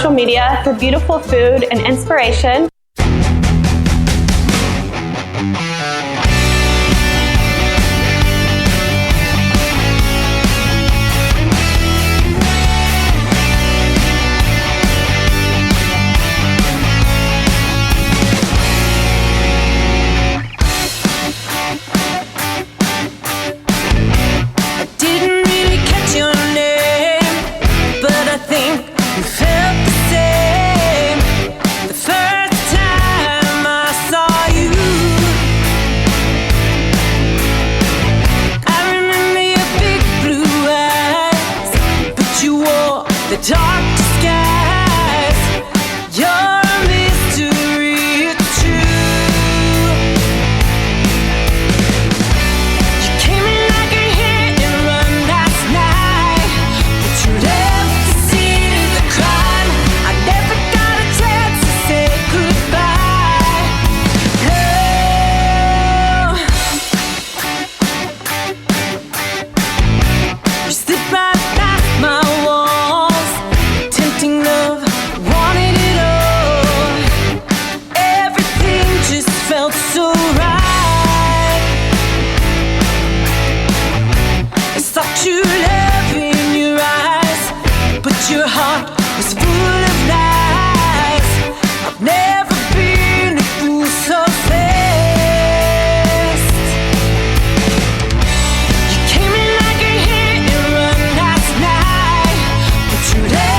social media for beautiful food and inspiration. Dark skies, you're a mystery true. You came in like a hit and run last night, but you left the scene of the crime. I never got a chance to say goodbye. Oh, you slid right past my wall. Love, wanted it all. Everything just felt so right. I saw true love in your eyes, but your heart was full of lies. I've never been a fool so fast. You came in like a hit and run last night, but you left.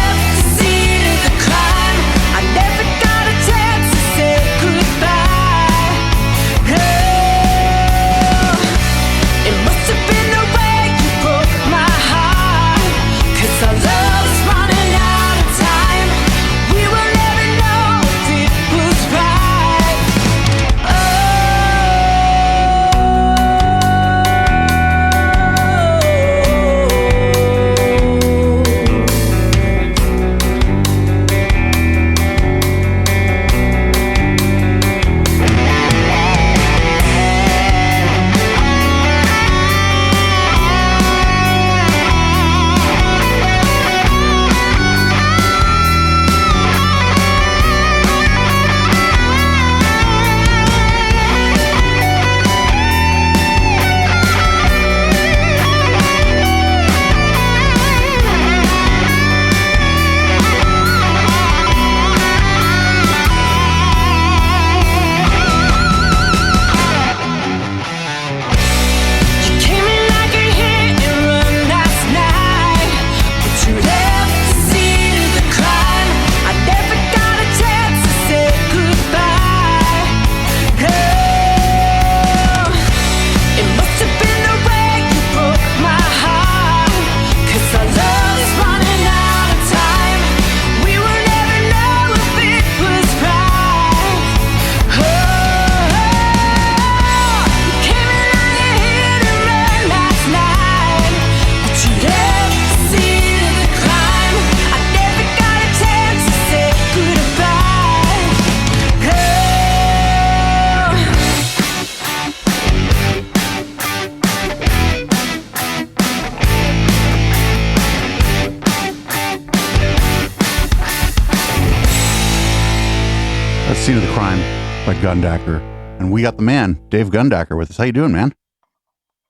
Scene of the Crime by Gundacker. And we got the man, Dave Gundacker, with us. How you doing, man?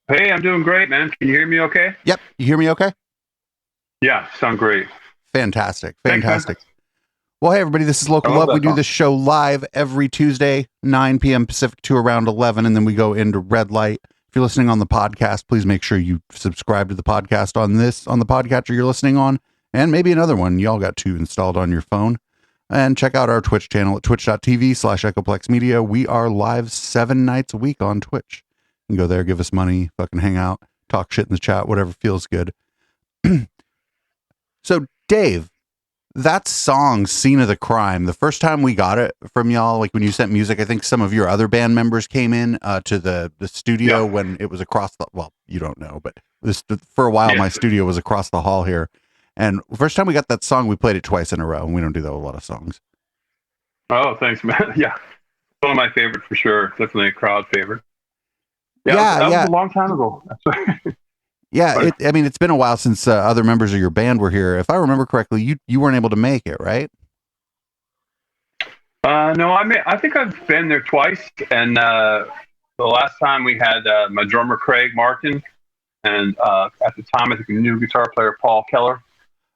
Hey, I'm doing great, man. Can you hear me okay? Yep. You hear me okay? Yeah, sound great. Fantastic. Thanks. Well, hey, everybody, this is Local Love. We do this show live every Tuesday, 9 p.m. Pacific to around 11, and then we go into red light. If you're listening on the podcast, please make sure you subscribe to the podcast on the podcatcher you're listening on, and maybe another one. Y'all got two installed on your phone. And check out our Twitch channel at twitch.tv/EchoplexMedia. We are live 7 nights a week on Twitch. You can go there, give us money, fucking hang out, talk shit in the chat, whatever feels good. So, Dave, that song, Scene of the Crime, the first time we got it from y'all, like when you sent music, I think some of your other band members came in to the studio when it was across the, well, you don't know, but for a while, my studio was across the hall here. And first time we got that song, we played it twice in a row, and we don't do that with a lot of songs. Oh, thanks, man. Yeah. One of my favorites for sure. Definitely a crowd favorite. That was a long time ago. It's been a while since other members of your band were here. If I remember correctly, you weren't able to make it, right? No, I think I've been there twice, and the last time we had my drummer Craig Martin, and at the time I think a new guitar player Paul Keller.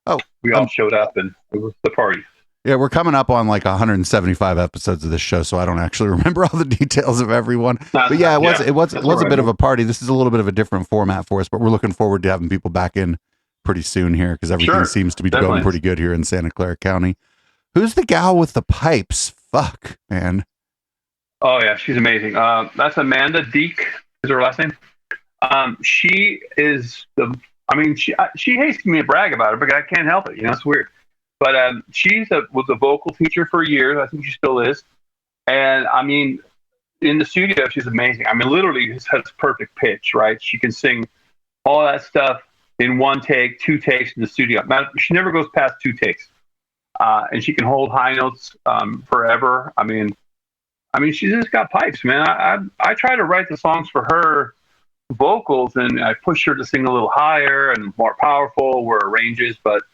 Oh, we all showed up, and it was the party. Yeah, we're coming up on like 175 episodes of this show, so I don't actually remember all the details of everyone. But yeah, it was a bit of a party. This is a little bit of a different format for us, but we're looking forward to having people back in pretty soon here because everything seems to be going pretty good here in Santa Clara County. Who's the gal with the pipes? Fuck, man. Oh yeah, she's amazing. That's Amanda Deek is her last name. She is she hates me to brag about it, but I can't help it. You know, it's weird. But was a vocal teacher for years. I think she still is. And I mean, in the studio, she's amazing. I mean, literally has perfect pitch, right? She can sing all that stuff in one take, 2 takes in the studio. Now, she never goes past 2 takes. And she can hold high notes forever. I mean, she's just got pipes, man. I try to write the songs for her vocals, and I push her to sing a little higher and more powerful where it ranges, but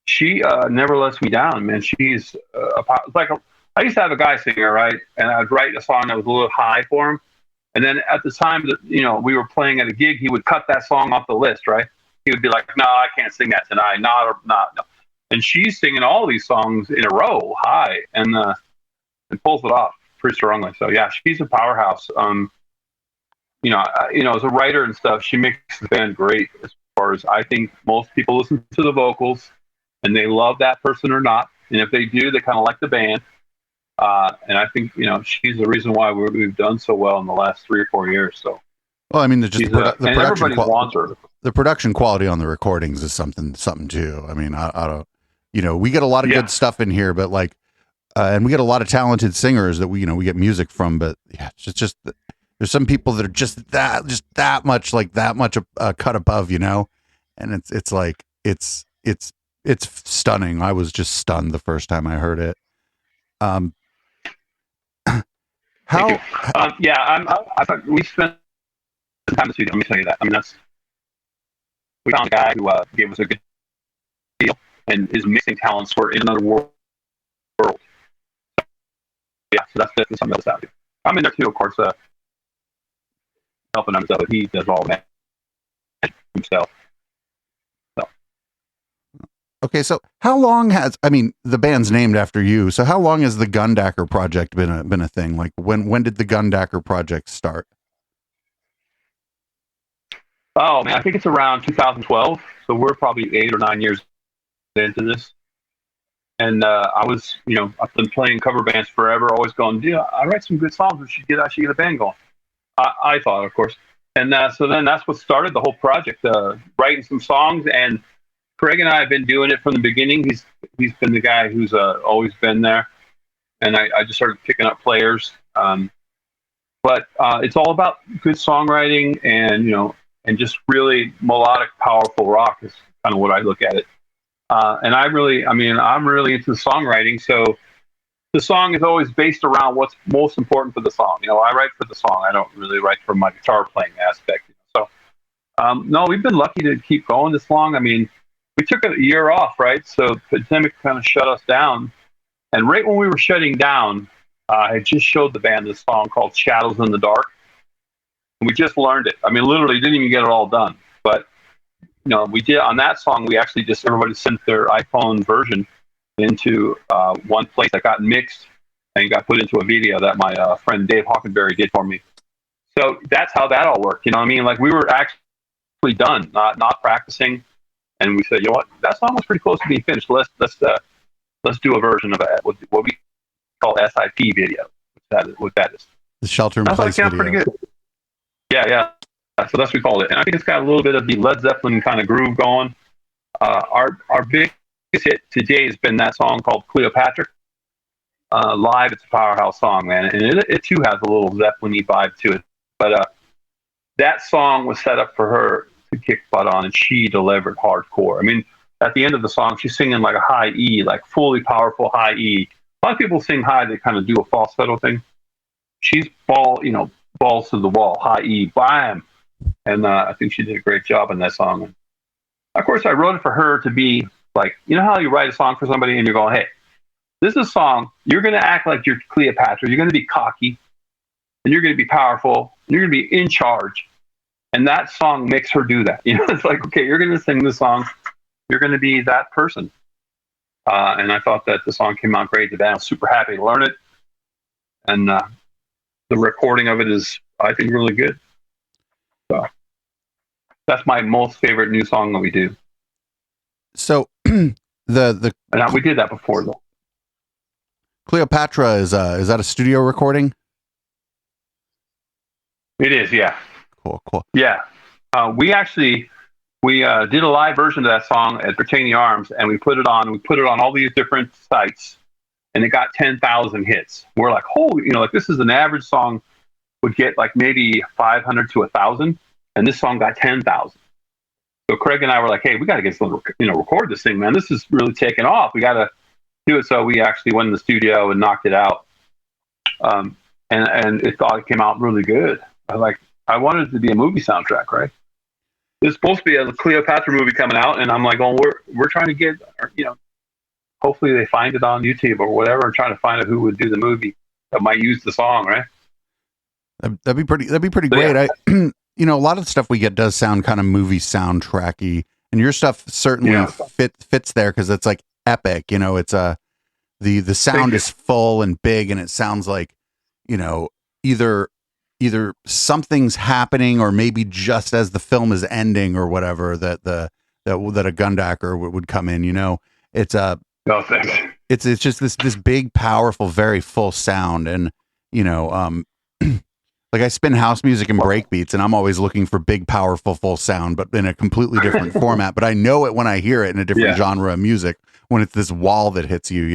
she never lets me down, man. She's I used to have a guy singer, right? And I'd write a song that was a little high for him. And then at the time that, we were playing at a gig, he would cut that song off the list, right? He would be like, no, I can't sing that tonight. Not. And she's singing all these songs in a row, high, and pulls it off pretty strongly. So yeah, she's a powerhouse. As a writer and stuff, she makes the band great as far as I think most people listen to the vocals. And they love that person or not. And if they do, they kind of like the band. And I think, she's the reason why we've done so well in the last 3 or 4 years. So, well, I mean, the production wants her. The production quality on the recordings is something too. I mean, I don't, we get a lot of good stuff in here, but and we get a lot of talented singers that we get music from. But yeah, it's just there's some people that are just that much a cut above, and it's stunning. I was just stunned the first time I heard it. How? I thought we spent some time in the studio. Let me tell you that. I mean, we found a guy who gave us a good deal, and his mixing talents were in another world. Yeah, so that's definitely something else out here. I'm in there too, of course, helping him, so he does all that himself. Okay, so how long the band's named after you, so how long has the Gundacker project been a thing? Like when did the Gundacker project start? Oh man, I think it's around 2012, so we're probably 8 or 9 years into this. And I was, I've been playing cover bands forever, always going, I write some good songs, I should get a band going. I thought, of course. And so then that's what started the whole project, writing some songs. And Craig and I have been doing it from the beginning. He's been the guy who's always been there, and I just started picking up players. But it's all about good songwriting and just really melodic, powerful rock is kind of what I look at it. And I'm really into the songwriting. So the song is always based around what's most important for the song. I write for the song. I don't really write for my guitar playing aspect. So no, we've been lucky to keep going this long. I mean, we took a year off, right? So the pandemic kind of shut us down. And right when we were shutting down, I just showed the band this song called Shadows in the Dark. And we just learned it. I mean, literally didn't even get it all done. But, we did on that song, we actually everybody sent their iPhone version into one place that got mixed and got put into a video that my friend Dave Hockenberry did for me. So that's how that all worked. Like we were actually done, not practicing. And we said, what? That song was pretty close to being finished. Let's do a version of it, what we call SIP video. What that is. The Shelter in Place video. Pretty good. Yeah. So that's what we called it. And I think it's got a little bit of the Led Zeppelin kind of groove going. Our biggest hit today has been that song called Cleopatra. Live, it's a powerhouse song, man. And it too has a little Zeppelin-y vibe to it. But that song was set up for her to kick butt on, and she delivered hardcore. I mean, at the end of the song, she's singing like a high E, like fully powerful high E. A lot of people sing high, they kind of do a falsetto thing. She's balls to the wall, high E, bam. And I think she did a great job on that song. And of course, I wrote it for her to be like, how you write a song for somebody and you're going, hey, This is a song, you're going to act like you're Cleopatra. You're going to be cocky, and you're going to be powerful, and you're going to be in charge. And that song makes her do that. It's like, okay, you're going to sing this song. You're going to be that person. And I thought that the song came out great. The band was super happy to learn it. And the recording of it is, I think, really good. So that's my most favorite new song that we do. So and we did that before, though. Cleopatra is that a studio recording? It is, yeah. Cool. Yeah. We did a live version of that song at Britannia Arms, and we put it on all these different sites, and it got 10,000 hits. We're like, holy, like this is an average song would get like maybe 500 to 1,000, and this song got 10,000. So Craig and I were like, hey, we got to get some, record this thing, man. This is really taking off. We got to do it. So we actually went in the studio and knocked it out. And it thought it came out really good. I wanted it to be a movie soundtrack, right? There's supposed to be a Cleopatra movie coming out, and I'm like, oh, we're trying to get, hopefully they find it on YouTube or whatever, and trying to find out who would do the movie that might use the song, right? That'd be pretty great. Yeah. A lot of the stuff we get does sound kind of movie soundtracky, and your stuff certainly fits there because it's like epic. It's the sound is full and big, and it sounds like either something's happening or maybe just as the film is ending or whatever that a Gundacker would come in. It's it's just this big, powerful, very full sound, and like I spin house music and break beats, and I'm always looking for big, powerful, full sound, but in a completely different format. But I know it when I hear it in a different genre of music, when it's this wall that hits you,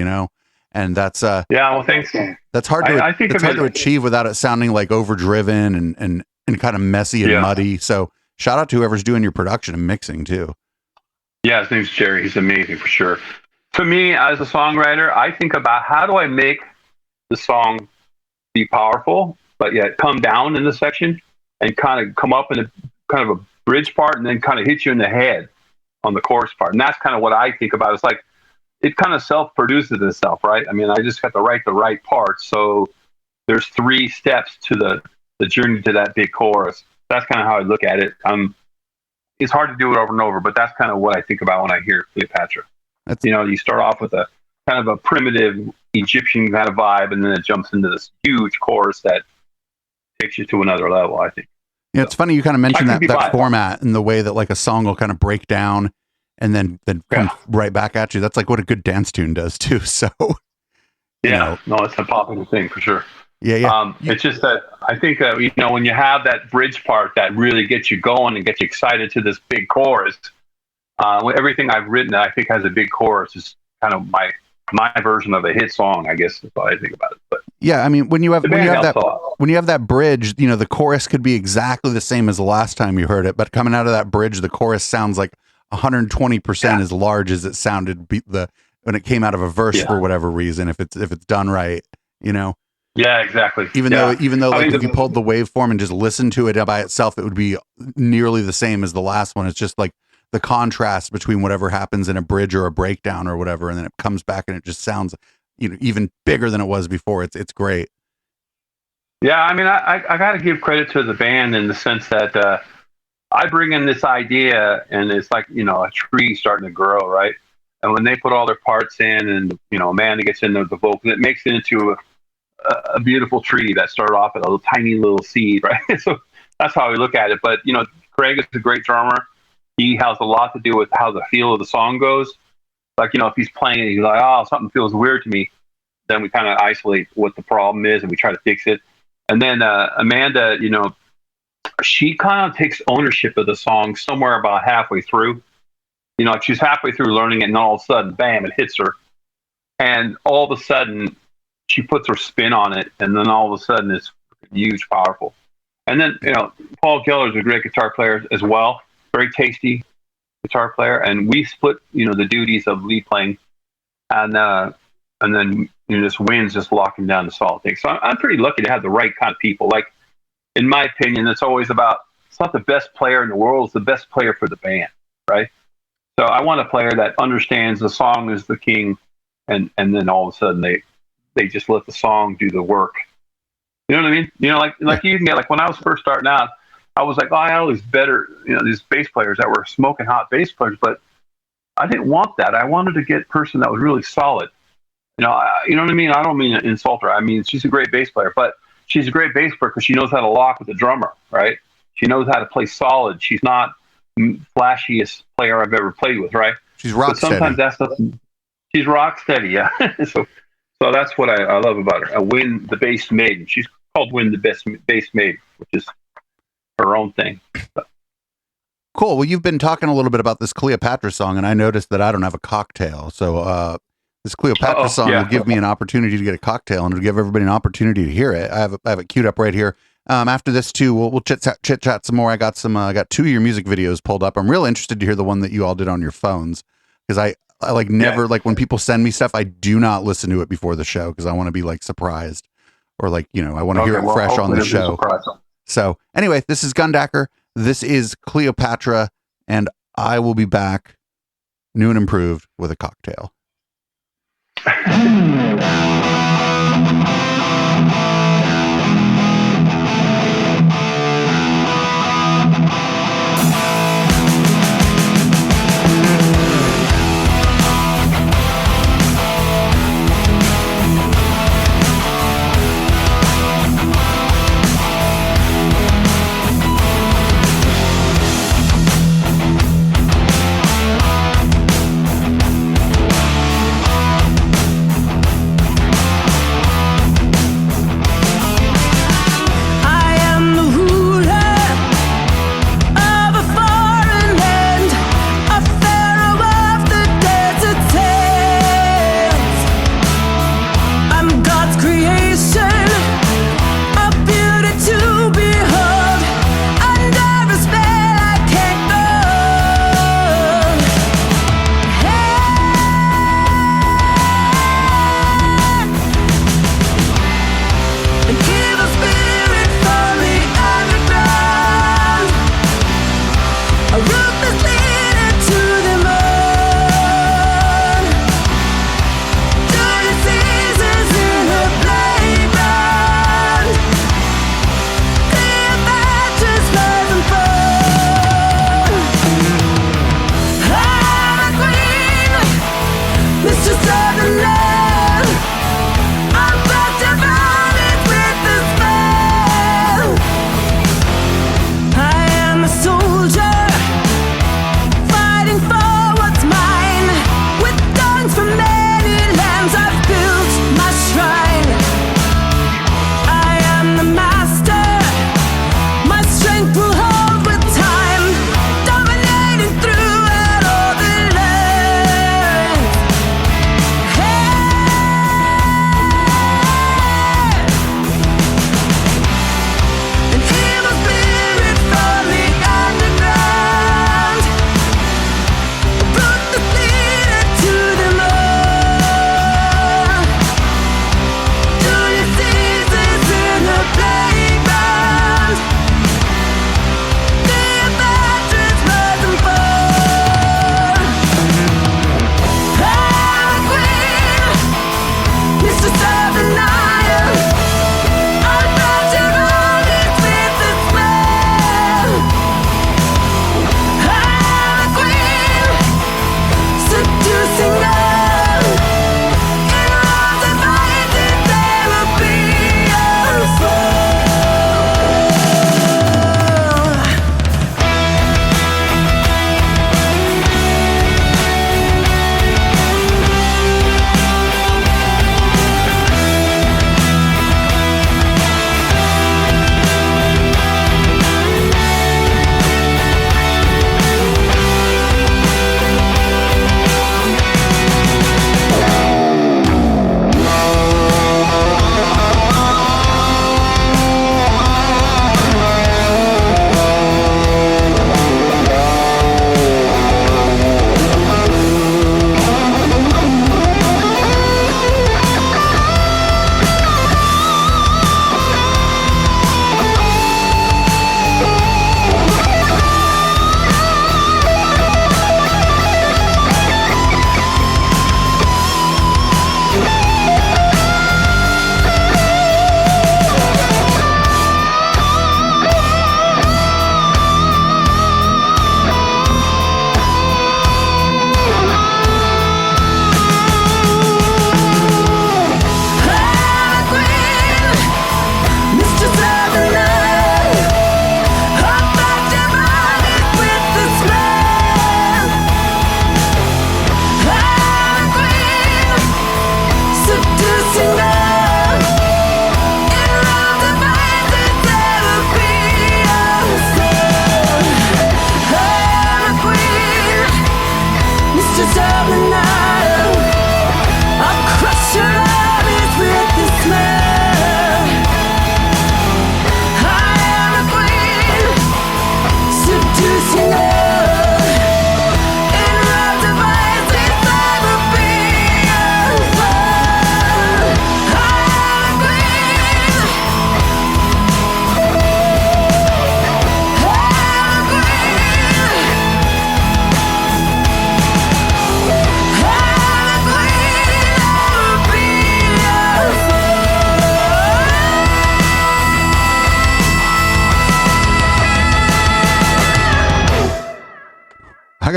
and that's well, thanks. That's hard to it's hard to achieve without it sounding like overdriven and kind of messy and muddy. So shout out to whoever's doing your production and mixing too. Yeah, his name's Jerry. He's amazing for sure. To me, as a songwriter, I think about how do I make the song be powerful, but yet come down in the section and kind of come up in a kind of a bridge part and then kind of hit you in the head on the chorus part. And that's kind of what I think about. It's like it kind of self-produces itself, right? I mean, I just got to write the right parts. So there's 3 steps to the journey to that big chorus. That's kind of how I look at it. It's hard to do it over and over, but that's kind of what I think about when I hear Cleopatra. You start off with a kind of a primitive Egyptian kind of vibe, and then it jumps into this huge chorus that takes you to another level, I think. Yeah, it's funny you kind of mentioned that format and the way that like a song will kind of break down and then come right back at you. That's like what a good dance tune does too. So no, it's a popular thing for sure. Yeah. It's just that I think that when you have that bridge part that really gets you going and gets you excited to this big chorus, everything I've written that I think has a big chorus is kind of my version of a hit song, I guess is what I think about it. But yeah, I mean, when you have that bridge, the chorus could be exactly the same as the last time you heard it, but coming out of that bridge, the chorus sounds like 120% as large as it sounded when it came out of a verse for whatever reason. If it's done right, Yeah, exactly. Even though like if you pulled the waveform and just listened to it by itself, it would be nearly the same as the last one. It's just like the contrast between whatever happens in a bridge or a breakdown or whatever, and then it comes back and it just sounds even bigger than it was before. It's great. Yeah, I mean, I got to give credit to the band in the sense that I bring in this idea, and it's like a tree starting to grow, right? And when they put all their parts in, and Amanda gets in the vocal, it makes it into a beautiful tree that started off at a tiny little seed, right? So that's how we look at it. But Craig is a great drummer. He has a lot to do with how the feel of the song goes. Like, if he's playing it, he's like, oh, something feels weird to me. Then we kind of isolate what the problem is and we try to fix it. And then Amanda, she kind of takes ownership of the song somewhere about halfway through. She's halfway through learning it, and all of a sudden, bam, it hits her. And all of a sudden, she puts her spin on it, and then all of a sudden, it's huge, powerful. And then, Paul Keller is a great guitar player as well. Very tasty guitar player, and we split the duties of lead playing, and then this wind's just locking down the solo thing. So I'm pretty lucky to have the right kind of people. Like, in my opinion, it's always about, it's not the best player in the world, it's the best player for the band, right? So I want a player that understands the song is the king, and then all of a sudden they just let the song do the work. You know what I mean? You know, like you can get, like when I was first starting out, I was like, oh, I had all these better, you know, these bass players that were smoking hot bass players, but I didn't want that. I wanted to get a person that was really solid. You know what I mean? I don't mean to insult her. I mean, she's a great bass player, but she's a great bass player because she knows how to lock with the drummer, right? She knows how to play solid. She's not flashiest player I've ever played with, right? She's rock steady. Sometimes that's she's rock steady, yeah. so that's what I love about her. Win the Bass Maiden. She's called Win the Bass Maiden, which is her own thing. Cool. Well, you've been talking a little bit about this Cleopatra song, and I noticed that I don't have a cocktail. So this Cleopatra song will give me an opportunity to get a cocktail, and it'll give everybody an opportunity to hear it. I have it queued up right here. After this too, we'll chit chat some more. I got 2 of your music videos pulled up. I'm real interested to hear the one that you all did on your phones, because I like never like when people send me stuff, I do not listen to it before the show because I want to be like surprised, or like, you know, I want to hear it fresh on the show. So anyway, this is Gundacker. This is Cleopatra, and I will be back new and improved with a cocktail.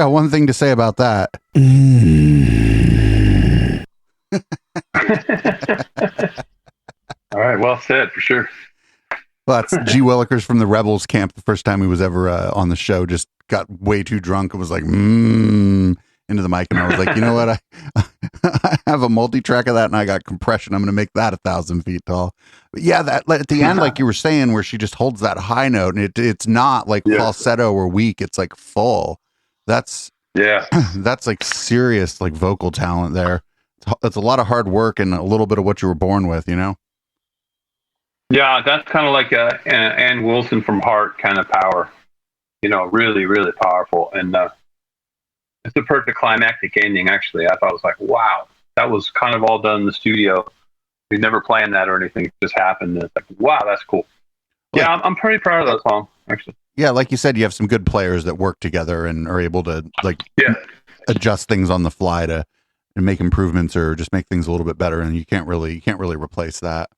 got one thing to say about that. All right, well said for sure. Well, that's G. Willikers from the Rebels camp. The first time he was ever on the show, just got way too drunk and was like, into the mic. And I was like, you know what? I have a multi-track of that and I got compression. I'm going to make that 1,000 feet tall. But yeah, that at the end, like you were saying, where she just holds that high note and it's not like falsetto or weak. It's like full. That's like serious, like vocal talent there. It's a lot of hard work and a little bit of what you were born with, you know? Yeah, that's kind of like Ann Wilson from Heart kind of power. You know, really, really powerful. And it's the perfect climactic ending, actually. I thought it was like, wow, that was kind of all done in the studio. We never planned that or anything. It just happened. And it's like, wow, that's cool. Yeah, I'm pretty proud of that song, actually. Yeah, like you said, you have some good players that work together and are able to adjust things on the fly to make improvements or just make things a little bit better. And you can't really replace that.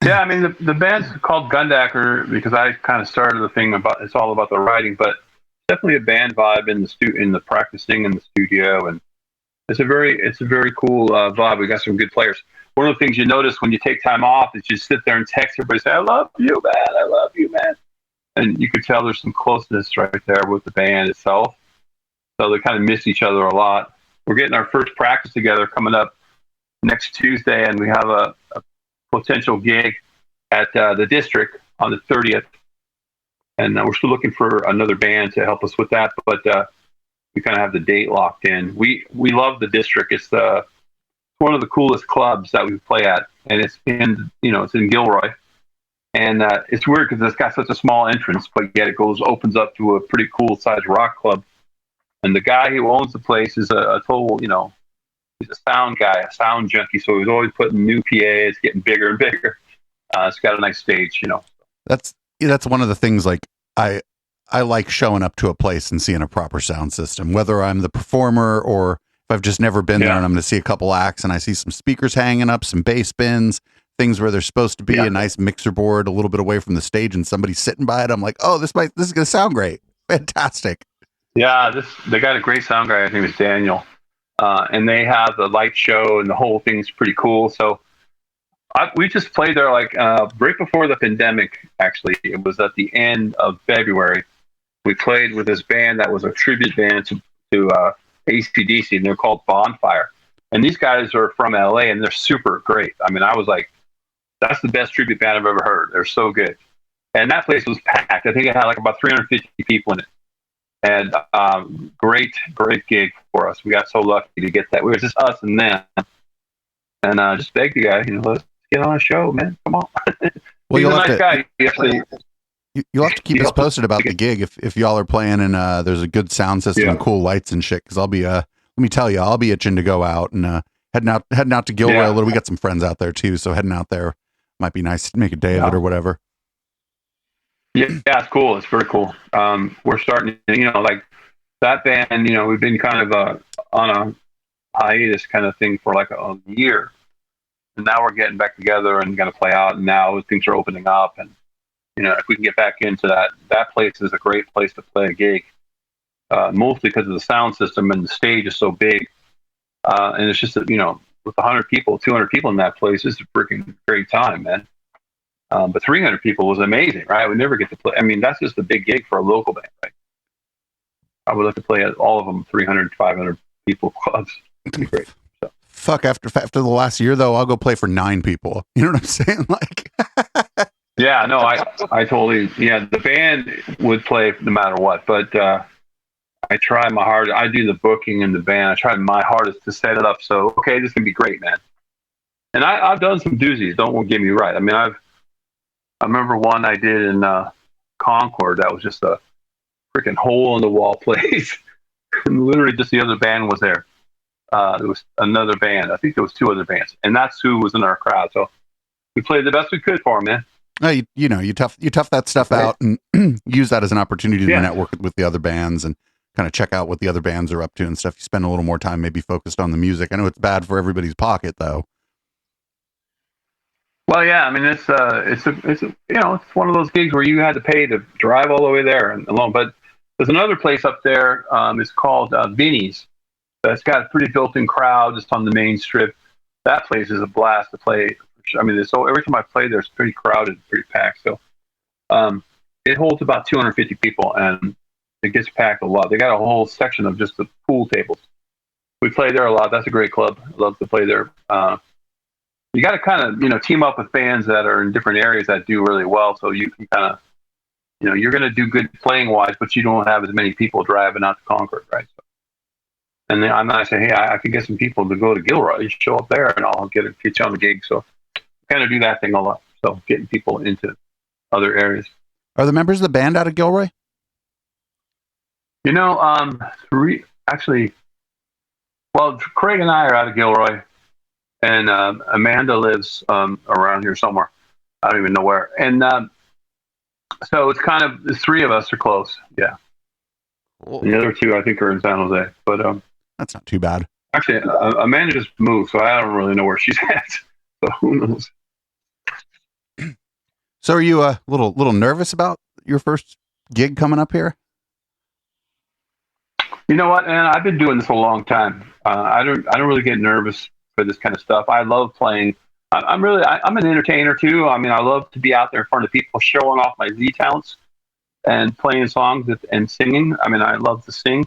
I mean, the band's called Gundacker because I kind of started the thing about it's all about the writing, but definitely a band vibe in the practicing in the studio, and it's a very cool vibe. We got some good players. One of the things you notice when you take time off is you sit there and text everybody, say, "I love you, man. I love you, man," and you could tell there's some closeness right there with the band itself. So they kind of miss each other a lot. We're getting our first practice together coming up next Tuesday, and we have a potential gig at the District on the 30th, and we're still looking for another band to help us with that, but we kind of have the date locked in. We love the District. It's one of the coolest clubs that we play at, and it's in Gilroy, and it's weird because it's got such a small entrance, but yet it opens up to a pretty cool sized rock club. And the guy who owns the place is a total, he's a sound guy, a sound junkie. So he's always putting new PAs, getting bigger and bigger. It's got a nice stage, That's one of the things. Like I like showing up to a place and seeing a proper sound system, whether I'm the performer or if I've just never been there and I'm going to see a couple acts and I see some speakers hanging up, some bass bins, things where there's supposed to be a nice mixer board a little bit away from the stage and somebody's sitting by it. I'm like, oh, this is going to sound great. Fantastic. Yeah. They got a great sound guy. I think it's Daniel. And they have the light show and the whole thing's pretty cool. So we just played there like right before the pandemic, actually. It was at the end of February. We played with this band that was a tribute band to AC/DC, and they're called Bonfire. And these guys are from LA, and they're super great. I mean, I was like, that's the best tribute band I've ever heard. They're so good. And that place was packed. I think it had like about 350 people in it. And great gig for us. We got so lucky to get that. It was just us and them. And just begged the guy, let's get on a show, man. Come on. Well, He's a nice guy. You'll have to keep us posted about the gig if y'all are playing and there's a good sound system and cool lights and shit. Because I'll be let me tell you, I'll be itching to go out and heading out to Gilroy a little. We got some friends out there too, so heading out there might be nice to make a day of it or whatever. Yeah, it's cool. It's very cool. We're starting, like that band, we've been kind of on a hiatus kind of thing for like a year. And now we're getting back together and going to play out. And now things are opening up. And, if we can get back into that place is a great place to play a gig. Mostly because of the sound system and the stage is so big. And it's just, with 100 people, 200 people in that place, it's a freaking great time, man. But 300 people was amazing, right? We never get to play. I mean, that's just a big gig for a local band, right? I would like to play at all of them, 300, 500 people clubs. It'd be great. So. Fuck, after the last year, though, I'll go play for 9 people. You know what I'm saying? Like, yeah, no, I totally, the band would play no matter what, but I try my hardest. I do the booking in the band. I try my hardest to set it up so, okay, this is going to be great, man. And I've done some doozies, don't get me right. I mean, I remember one I did in Concord that was just a freaking hole in the wall place. And literally just the other band was there. There was another band. I think there was 2 other bands. And that's who was in our crowd. So we played the best we could for them, man. You tough that stuff out and use that as an opportunity to network with the other bands and kind of check out what the other bands are up to and stuff. You spend a little more time maybe focused on the music. I know it's bad for everybody's pocket though. Well, yeah, I mean, it's one of those gigs where you had to pay to drive all the way there and alone. But There's another place up there. It's called Vinny's. That's got a pretty built-in crowd just on the main strip. That place is a blast to play. I mean, every time I play there, it's pretty crowded, pretty packed. So it holds about 250 people, and it gets packed a lot. They got a whole section of just the pool tables. We play there a lot. That's a great club. I love to play there. You got to kind of, team up with bands that are in different areas that do really well. So you can kind of, you're going to do good playing wise, but you don't have as many people driving out to Concord, right? So, and then I might say, hey, I can get some people to go to Gilroy. You show up there, and I'll get you on the gig. So kind of do that thing a lot. So getting people into other areas. Are the members of the band out of Gilroy? Well, Craig and I are out of Gilroy, and Amanda lives around here somewhere. I don't even know where. And so it's kind of the three of us are close. Yeah. Cool. The other two, I think, are in San Jose. But that's not too bad. Actually, Amanda just moved, so I don't really know where she's at. So who knows? So are you a little nervous about your first gig coming up here? You know what, man? I've been doing this a long time. I don't really get nervous for this kind of stuff. I love playing. I'm an entertainer too. I mean, I love to be out there in front of people, showing off my Z talents and playing songs and singing. I mean, I love to sing.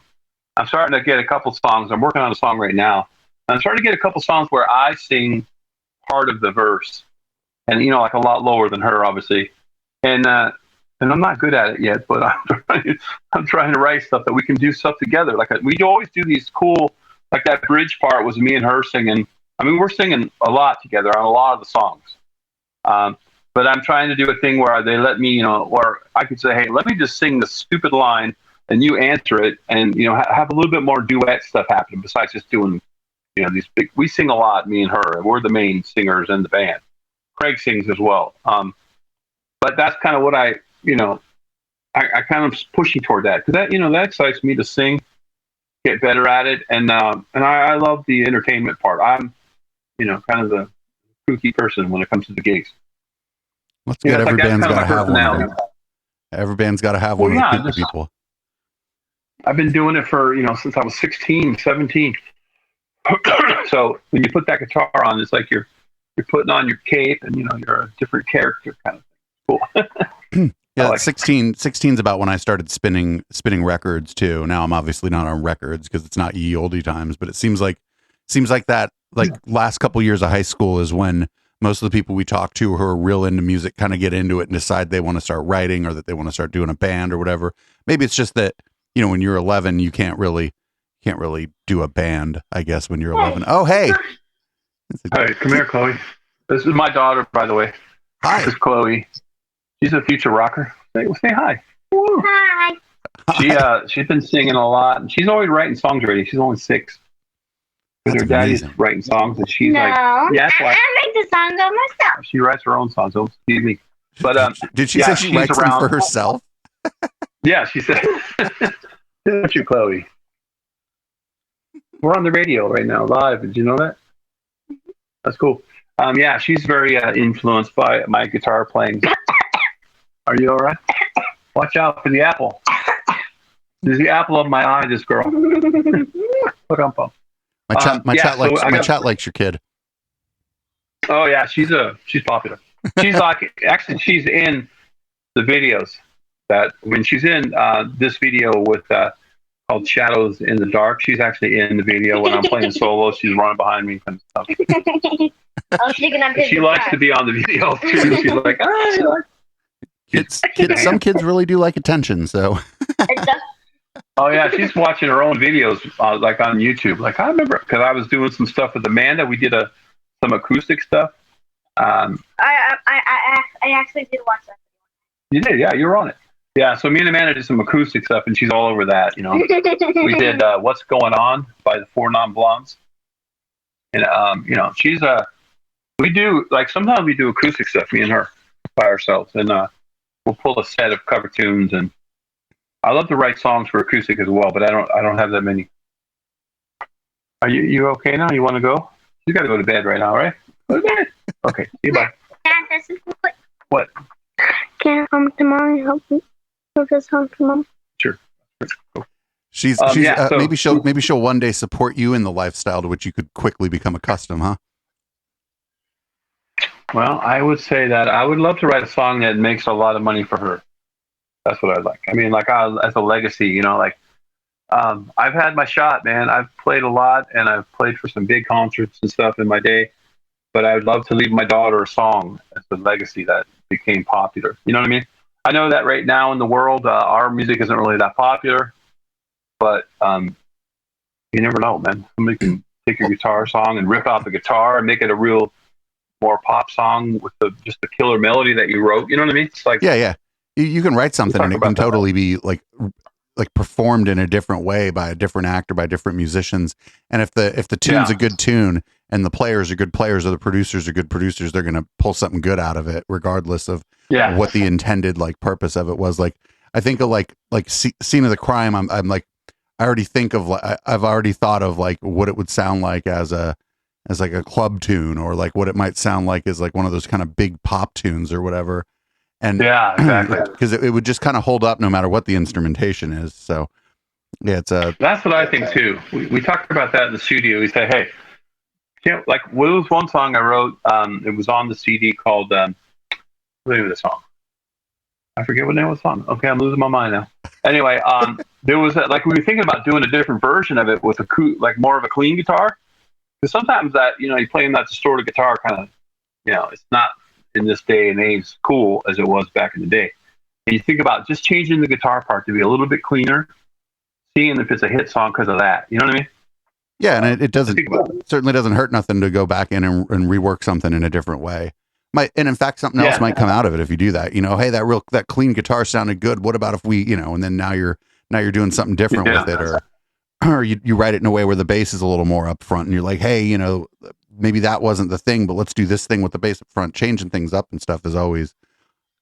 I'm starting to get a couple songs. I'm working on a song right now. I'm starting to get a couple songs where I sing part of the verse, and like a lot lower than her, obviously. And I'm not good at it yet, but I'm trying to write stuff that we can do stuff together. Like we always do these cool, like that bridge part was me and her singing. I mean, we're singing a lot together on a lot of the songs. But I'm trying to do a thing where they let me, or I could say, hey, let me just sing the stupid line and you answer it, and have a little bit more duet stuff happen besides just doing, these big. We sing a lot, me and her, and we're the main singers in the band. Craig sings as well. But that's kind of what I kind of pushing toward that, because that excites me to sing, get better at it, and I love the entertainment part. I'm kind of the kooky person when it comes to the gigs. That's good. Every band's got to have one. Every band's got to have one with people. I've been doing it for since I was 16, 17. So when you put that guitar on, it's like you're putting on your cape, and you're a different character kind of thing. Cool. Yeah, like 16's about when I started spinning records too. Now I'm obviously not on records because it's not ye olde times, but it seems like that last couple years of high school is when most of the people we talk to who are real into music kind of get into it and decide they want to start writing, or that they want to start doing a band or whatever. Maybe it's just that when you're 11 you can't really do a band, I guess, when you're 11. Oh, hey. All right, come here, Chloe. This is my daughter, by the way. Hi. This is Chloe. She's a future rocker. Say hi. Woo. Hi. She's been singing a lot, and she's always writing songs already. She's only 6. Her daddy's writing songs, and she's I I make the songs of myself. She writes her own songs. So excuse me. But did she say she writes them for herself? Yeah, she said. Don't you, Chloe? We're on the radio right now, live. Did you know that? That's cool. Yeah, she's very influenced by my guitar playing. Are you all right? Watch out for the apple. There's the apple of my eye, this girl. My chat likes your kid. Oh yeah, she's popular. She's she's in the videos. That when she's in this video with called Shadows in the Dark, she's actually in the video when I'm playing solo. She's running behind me and stuff. She likes to be on the video too. She's like, kids. Some kids really do like attention. So. Oh yeah, she's watching her own videos like on YouTube. Like I remember because I was doing some stuff with Amanda. We did some acoustic stuff. I actually did watch that. You did, yeah. You were on it. Yeah, so me and Amanda did some acoustic stuff, and she's all over that. We did "What's Going On" by the Four Non Blondes, and she's we do sometimes we do acoustic stuff, me and her, by ourselves, and we'll pull a set of cover tunes, and I love to write songs for acoustic as well, but I don't have that many. Are you okay now? You want to go? You got to go to bed right now, right? Go to bed. Okay, see you. Bye. What? Can I come tomorrow and help me with this song for Mom? Sure. She's yeah, so- maybe she'll one day support you in the lifestyle to which you could quickly become accustomed, huh? Well, I would say that I would love to write a song that makes a lot of money for her. That's what I'd like. I mean, like as a legacy, you know, like I've had my shot, man. I've played a lot, and I've played for some big concerts and stuff in my day. But I would love to leave my daughter a song as a legacy that became popular. You know what I mean? I know that right now in the world, our music isn't really that popular. But you never know, man. Somebody can take your guitar song and rip out the guitar and make it a real more pop song with just the killer melody that you wrote. You know what I mean? It's like yeah. You can write something and it can totally be like performed in a different way by a different actor, by different musicians. And if the tune's a good tune and the players are good players or the producers are good producers, they're going to pull something good out of it, regardless of what the intended like purpose of it was. Like I think of like Scene of the Crime. I'm like. I've already thought of like what it would sound like as like a club tune, or like what it might sound like as like one of those kind of big pop tunes or whatever. And yeah, exactly. Because it would just kind of hold up no matter what the instrumentation is. So yeah, that's what I think too. We talked about that in the studio. We said, hey, like what was one song I wrote? It was on the CD called what's the name of the song? I forget what the name of the song. Okay, I'm losing my mind now. Anyway, there was like we were thinking about doing a different version of it with like more of a clean guitar, because sometimes that you playing that distorted guitar kind of it's not in this day and age cool as it was back in the day. And you think about just changing the guitar part to be a little bit cleaner, seeing if it's a hit song because of that. You know what I mean? Yeah, and it certainly doesn't hurt nothing to go back in and rework something in a different way. And in fact, something else might come out of it if you do that. Hey, that clean guitar sounded good. What about if we, and then now you're doing something different with it, or you write it in a way where the bass is a little more up front, and you're like, hey, maybe that wasn't the thing, but let's do this thing with the bass up front. Changing things up and stuff is always,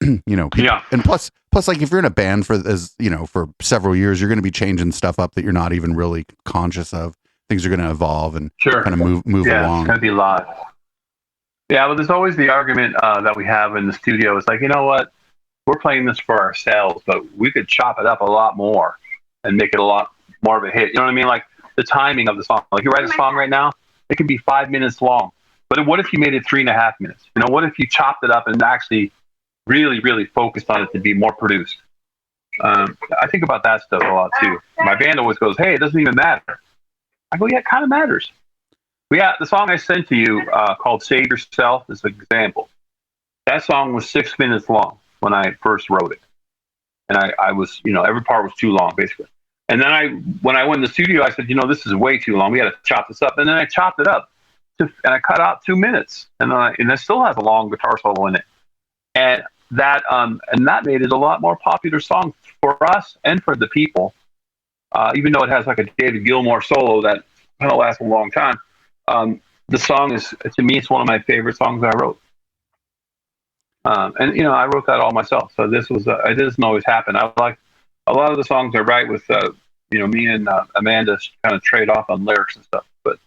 And plus, like if you're in a band for several years, you're going to be changing stuff up that you're not even really conscious of. Things are going to evolve and kind of move along. Yeah, it's going to be live. Yeah, but there's always the argument that we have in the studio. It's like, you know what? We're playing this for ourselves, but we could chop it up a lot more and make it a lot more of a hit. You know what I mean? Like the timing of the song. Like you write a song right now, it can be 5 minutes long. But what if you made it 3.5 minutes? What if you chopped it up and actually really, really focused on it to be more produced? I think about that stuff a lot too. My band always goes, hey, it doesn't even matter. I go, yeah, it kind of matters. Yeah, the song I sent to you called Save Yourself is an example. That song was 6 minutes long when I first wrote it. And I was, every part was too long, basically. And then when I went in the studio, I said, this is way too long. We got to chop this up. And then I chopped it up, and I cut out 2 minutes. And it still has a long guitar solo in it. And that made it a lot more popular song for us and for the people. Even though it has like a David Gilmour solo that kind of lasts a long time. The song is, to me, it's one of my favorite songs I wrote. And I wrote that all myself. So this was, it doesn't always happen. I like a lot of the songs I write with, me and Amanda kind of trade off on lyrics and stuff. But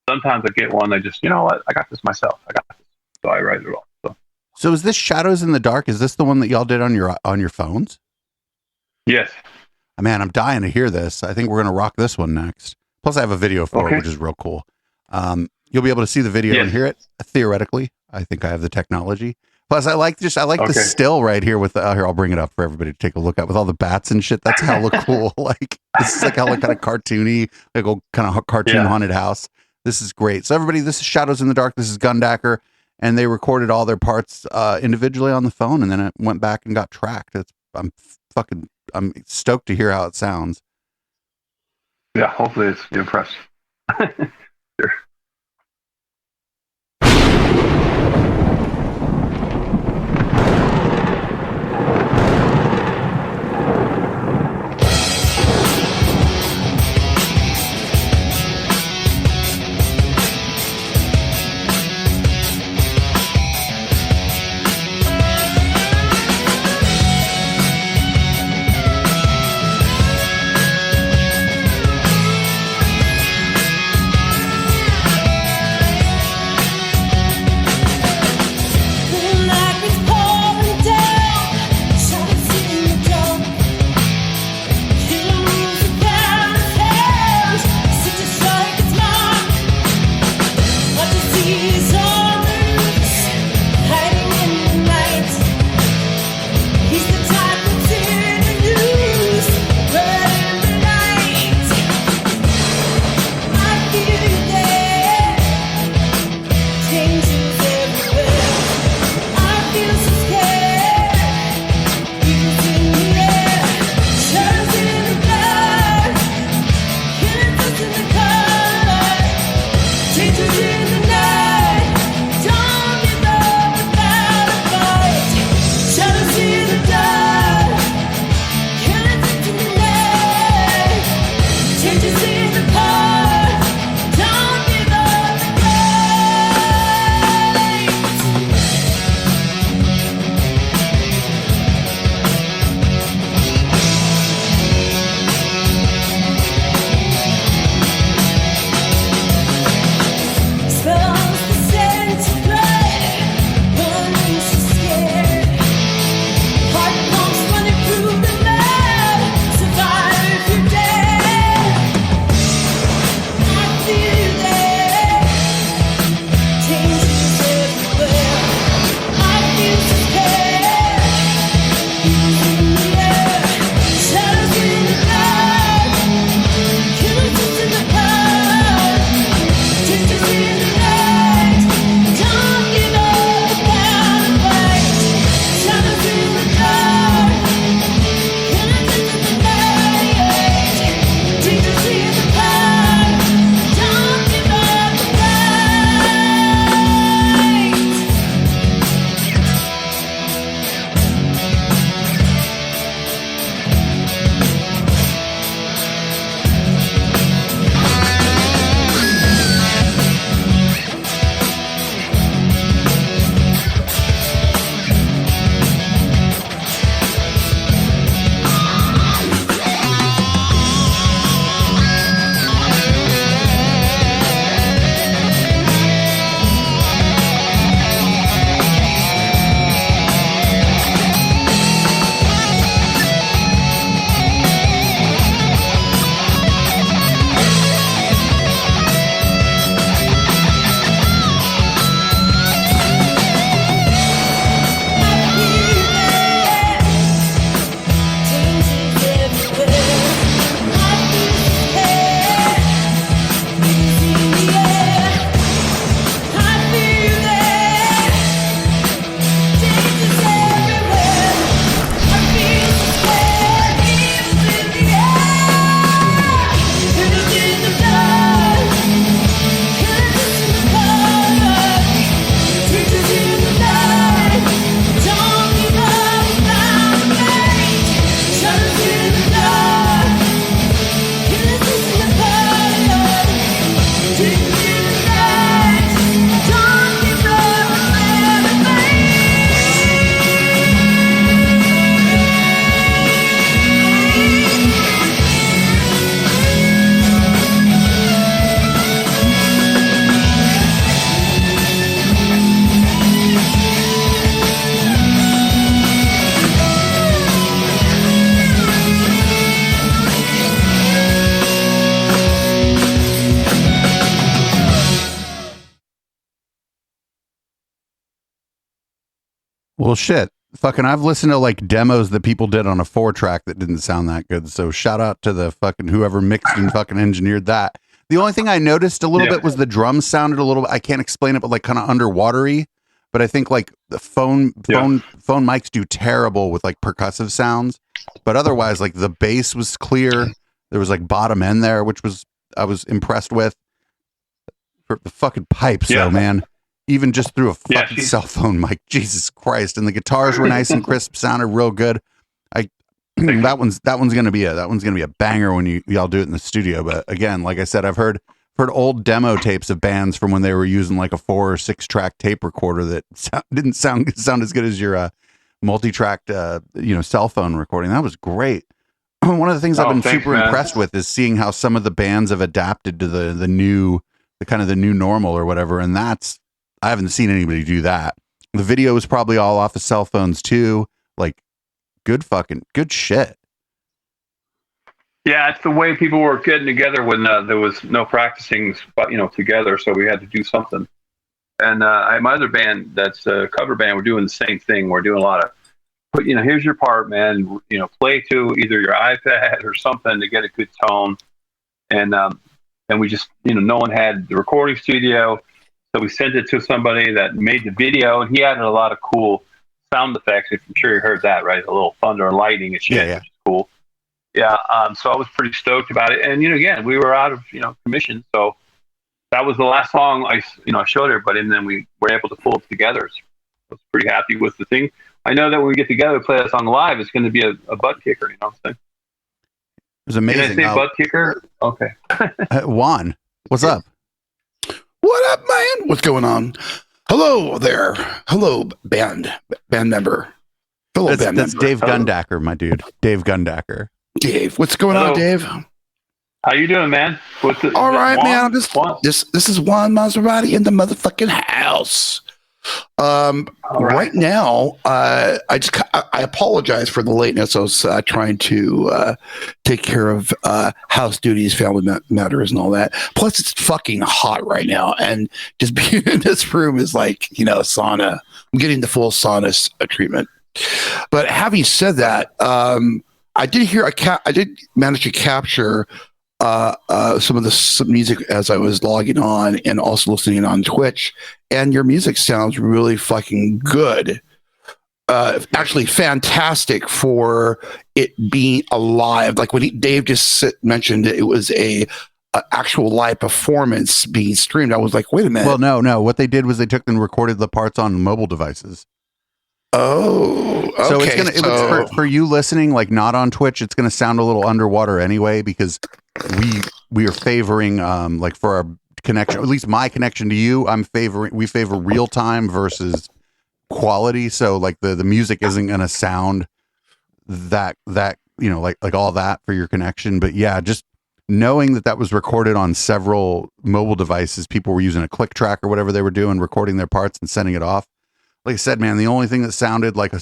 sometimes I get one, I just, you know what, I got this myself. I got this. So I write it all. So is this Shadows in the Dark? Is this the one that y'all did on your phones? Yes. Man, I'm dying to hear this. I think we're going to rock this one next. Plus I have a video for it, which is real cool. You'll be able to see the video and hear it. Theoretically, I think I have the technology. Plus, I like the still right here with the. Here, I'll bring it up for everybody to take a look at with all the bats and shit. That's hella cool. Like this is like hella kind of cartoony, like old kind of cartoon haunted house. This is great. So everybody, this is Shadows in the Dark. This is Gundacker, and they recorded all their parts individually on the phone, and then it went back and got tracked. I'm stoked to hear how it sounds. Yeah, hopefully you're impressed. Sure. He's on the loose, hiding in the night. He's the type that's in the news, but in the night. I feel you there, changes everywhere. I feel so scared, eagles in the air, shadows in the blood, innocence in the color, changes in the night. Don't give up without a fight. Shadows in the dark, innocence in the night, changes in the heart. Don't give up the fight. Smells the scent of blood, running so scared. Heart pumps running through the mud. Survive if you're dead. I feel you there, changes everywhere. I feel so scared, eagles in the air, shadows in the dark, innocence in the heart. Changes in the night, don't give up without a fight. Shadows in the dark, innocence in the night, changes in the heart, don't give up the fight. Well, shit. Fucking, I've listened to like demos that people did on a 4-track that didn't sound that good. So shout out to the fucking whoever mixed and fucking engineered that. The only thing I noticed a little bit was the drums sounded a little, I can't explain it, but like kind of underwatery. But I think like the phone mics do terrible with like percussive sounds. But otherwise, like the bass was clear. There was like bottom end there, which was I was impressed with. For the fucking pipes, though, man. Even just through a fucking cell phone mic, Jesus Christ! And the guitars were nice and crisp, sounded real good. That one's gonna be a banger when y'all do it in the studio. But again, like I said, I've heard old demo tapes of bands from when they were using like a 4 or 6 track tape recorder that didn't sound as good as your multi-tracked cell phone recording. That was great. One of the things I've been super impressed with is seeing how some of the bands have adapted to the new normal or whatever, and I haven't seen anybody do that. The video is probably all off of cell phones too. Like, good shit. Yeah, it's the way people were getting together when there was no practicing, together. So we had to do something. And my other band, that's a cover band, we're doing the same thing. We're doing a lot of, here's your part, man. Play to either your iPad or something to get a good tone. And we just, no one had the recording studio. So we sent it to somebody that made the video, and he added a lot of cool sound effects. I'm sure you heard that, right? A little thunder and lightning and shit, which is cool. Yeah, so I was pretty stoked about it. And, again, we were out of, commission. So that was the last song I showed everybody, and then we were able to pull it together. So I was pretty happy with the thing. I know that when we get together and play that song live, it's going to be a butt kicker, you know what I'm saying? It was amazing. Did I say butt kicker? Okay. Juan, what's up? What up, man? What's going on? Hello there. Hello, band member. Hello, band That's member. Dave Gundacker, my dude. Dave Gundacker. Dave, what's going on, Dave? How you doing, man? All right, man. This is Juan Maserati in the motherfucking house. Right now, I apologize for the lateness. I was trying to take care of house duties, family matters, and all that. Plus, it's fucking hot right now, and just being in this room is like, sauna. I'm getting the full sauna treatment. But having said that, I did manage to capture some of the music as I was logging on and also listening on Twitch, and your music sounds really fucking good. Actually fantastic for it being alive. Like when Dave just mentioned it was a actual live performance being streamed. I was like, wait a minute. Well, no. What they did was they took and recorded the parts on mobile devices. Oh, okay. So for you listening, like not on Twitch, it's going to sound a little underwater anyway, because we are favoring like for our connection, at least my connection to you, we favor real time versus quality. So like the music isn't going to sound that like all that for your connection. But yeah, just knowing that was recorded on several mobile devices, people were using a click track or whatever they were doing, recording their parts and sending it off. Like I said, man, the only thing that sounded like a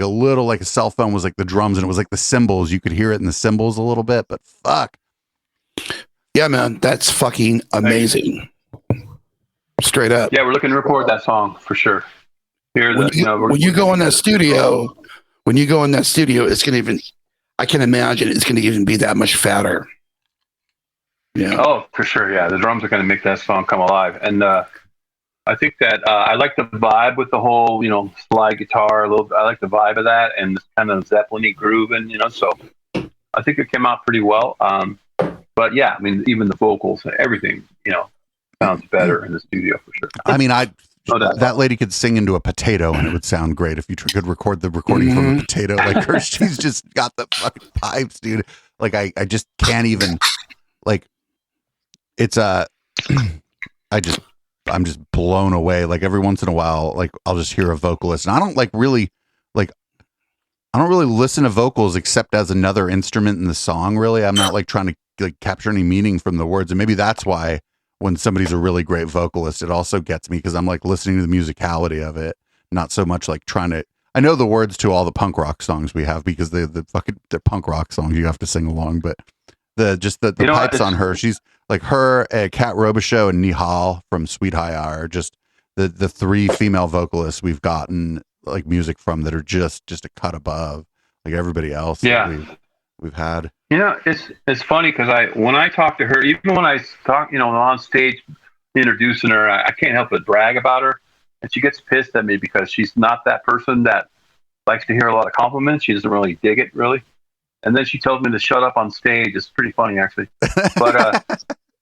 little like a cell phone was like the drums, and it was like the cymbals. You could hear it in the cymbals a little bit, but fuck. Yeah, man, that's fucking amazing. Straight up. Yeah, we're looking to record that song for sure. When you go in that studio, it's gonna even. I can imagine it's gonna even be that much fatter. Yeah. Oh, for sure. Yeah, the drums are gonna make that song come alive, and I think that I like the vibe with the whole, slide guitar. I like the vibe of that, and this kind of Zeppelin-y grooving, So I think it came out pretty well. But yeah, I mean, even the vocals, everything, sounds better in the studio for sure. I mean, that lady could sing into a potato, and it would sound great if you could record the recording from a potato like her. She's just got the fucking pipes, dude. Like I just can't even like. It's I'm just blown away. Like every once in a while, like I'll just hear a vocalist, and I don't really listen to vocals except as another instrument in the song. Really, I'm not like trying to like capture any meaning from the words, and maybe that's why when somebody's a really great vocalist, it also gets me, because I'm like listening to the musicality of it, not so much like trying to. I know the words to all the punk rock songs we have because they're punk rock songs. You have to sing along, but the pipes on her, she's like her, Kat Robichaux, and Nihal from Sweet High are just the three female vocalists we've gotten like music from that are just a cut above like everybody else. Yeah, we've had. It's funny because when I talk to her, even when I talk, on stage introducing her, I can't help but brag about her, and she gets pissed at me because she's not that person that likes to hear a lot of compliments. She doesn't really dig it, really. And then she tells me to shut up on stage. It's pretty funny, actually. But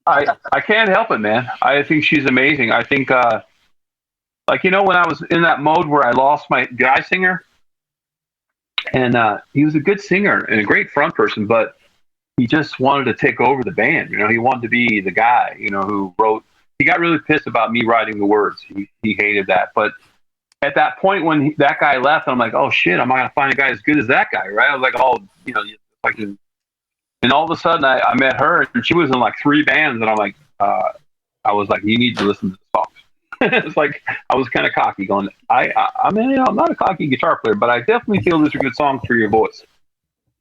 I can't help it, man. I think she's amazing. I think, when I was in that mode where I lost my guy singer, and he was a good singer and a great front person, but he just wanted to take over the band. He wanted to be the guy, who wrote. He got really pissed about me writing the words. He hated that. But at that point when that guy left, I'm like, oh shit, I'm not gonna find a guy as good as that guy, right? I was like, and all of a sudden I met her, and she was in like 3 bands, and I'm like, I was like, you need to listen to the songs. It's like I was kind of cocky, going, I'm not a cocky guitar player, but I definitely feel these are good songs for your voice.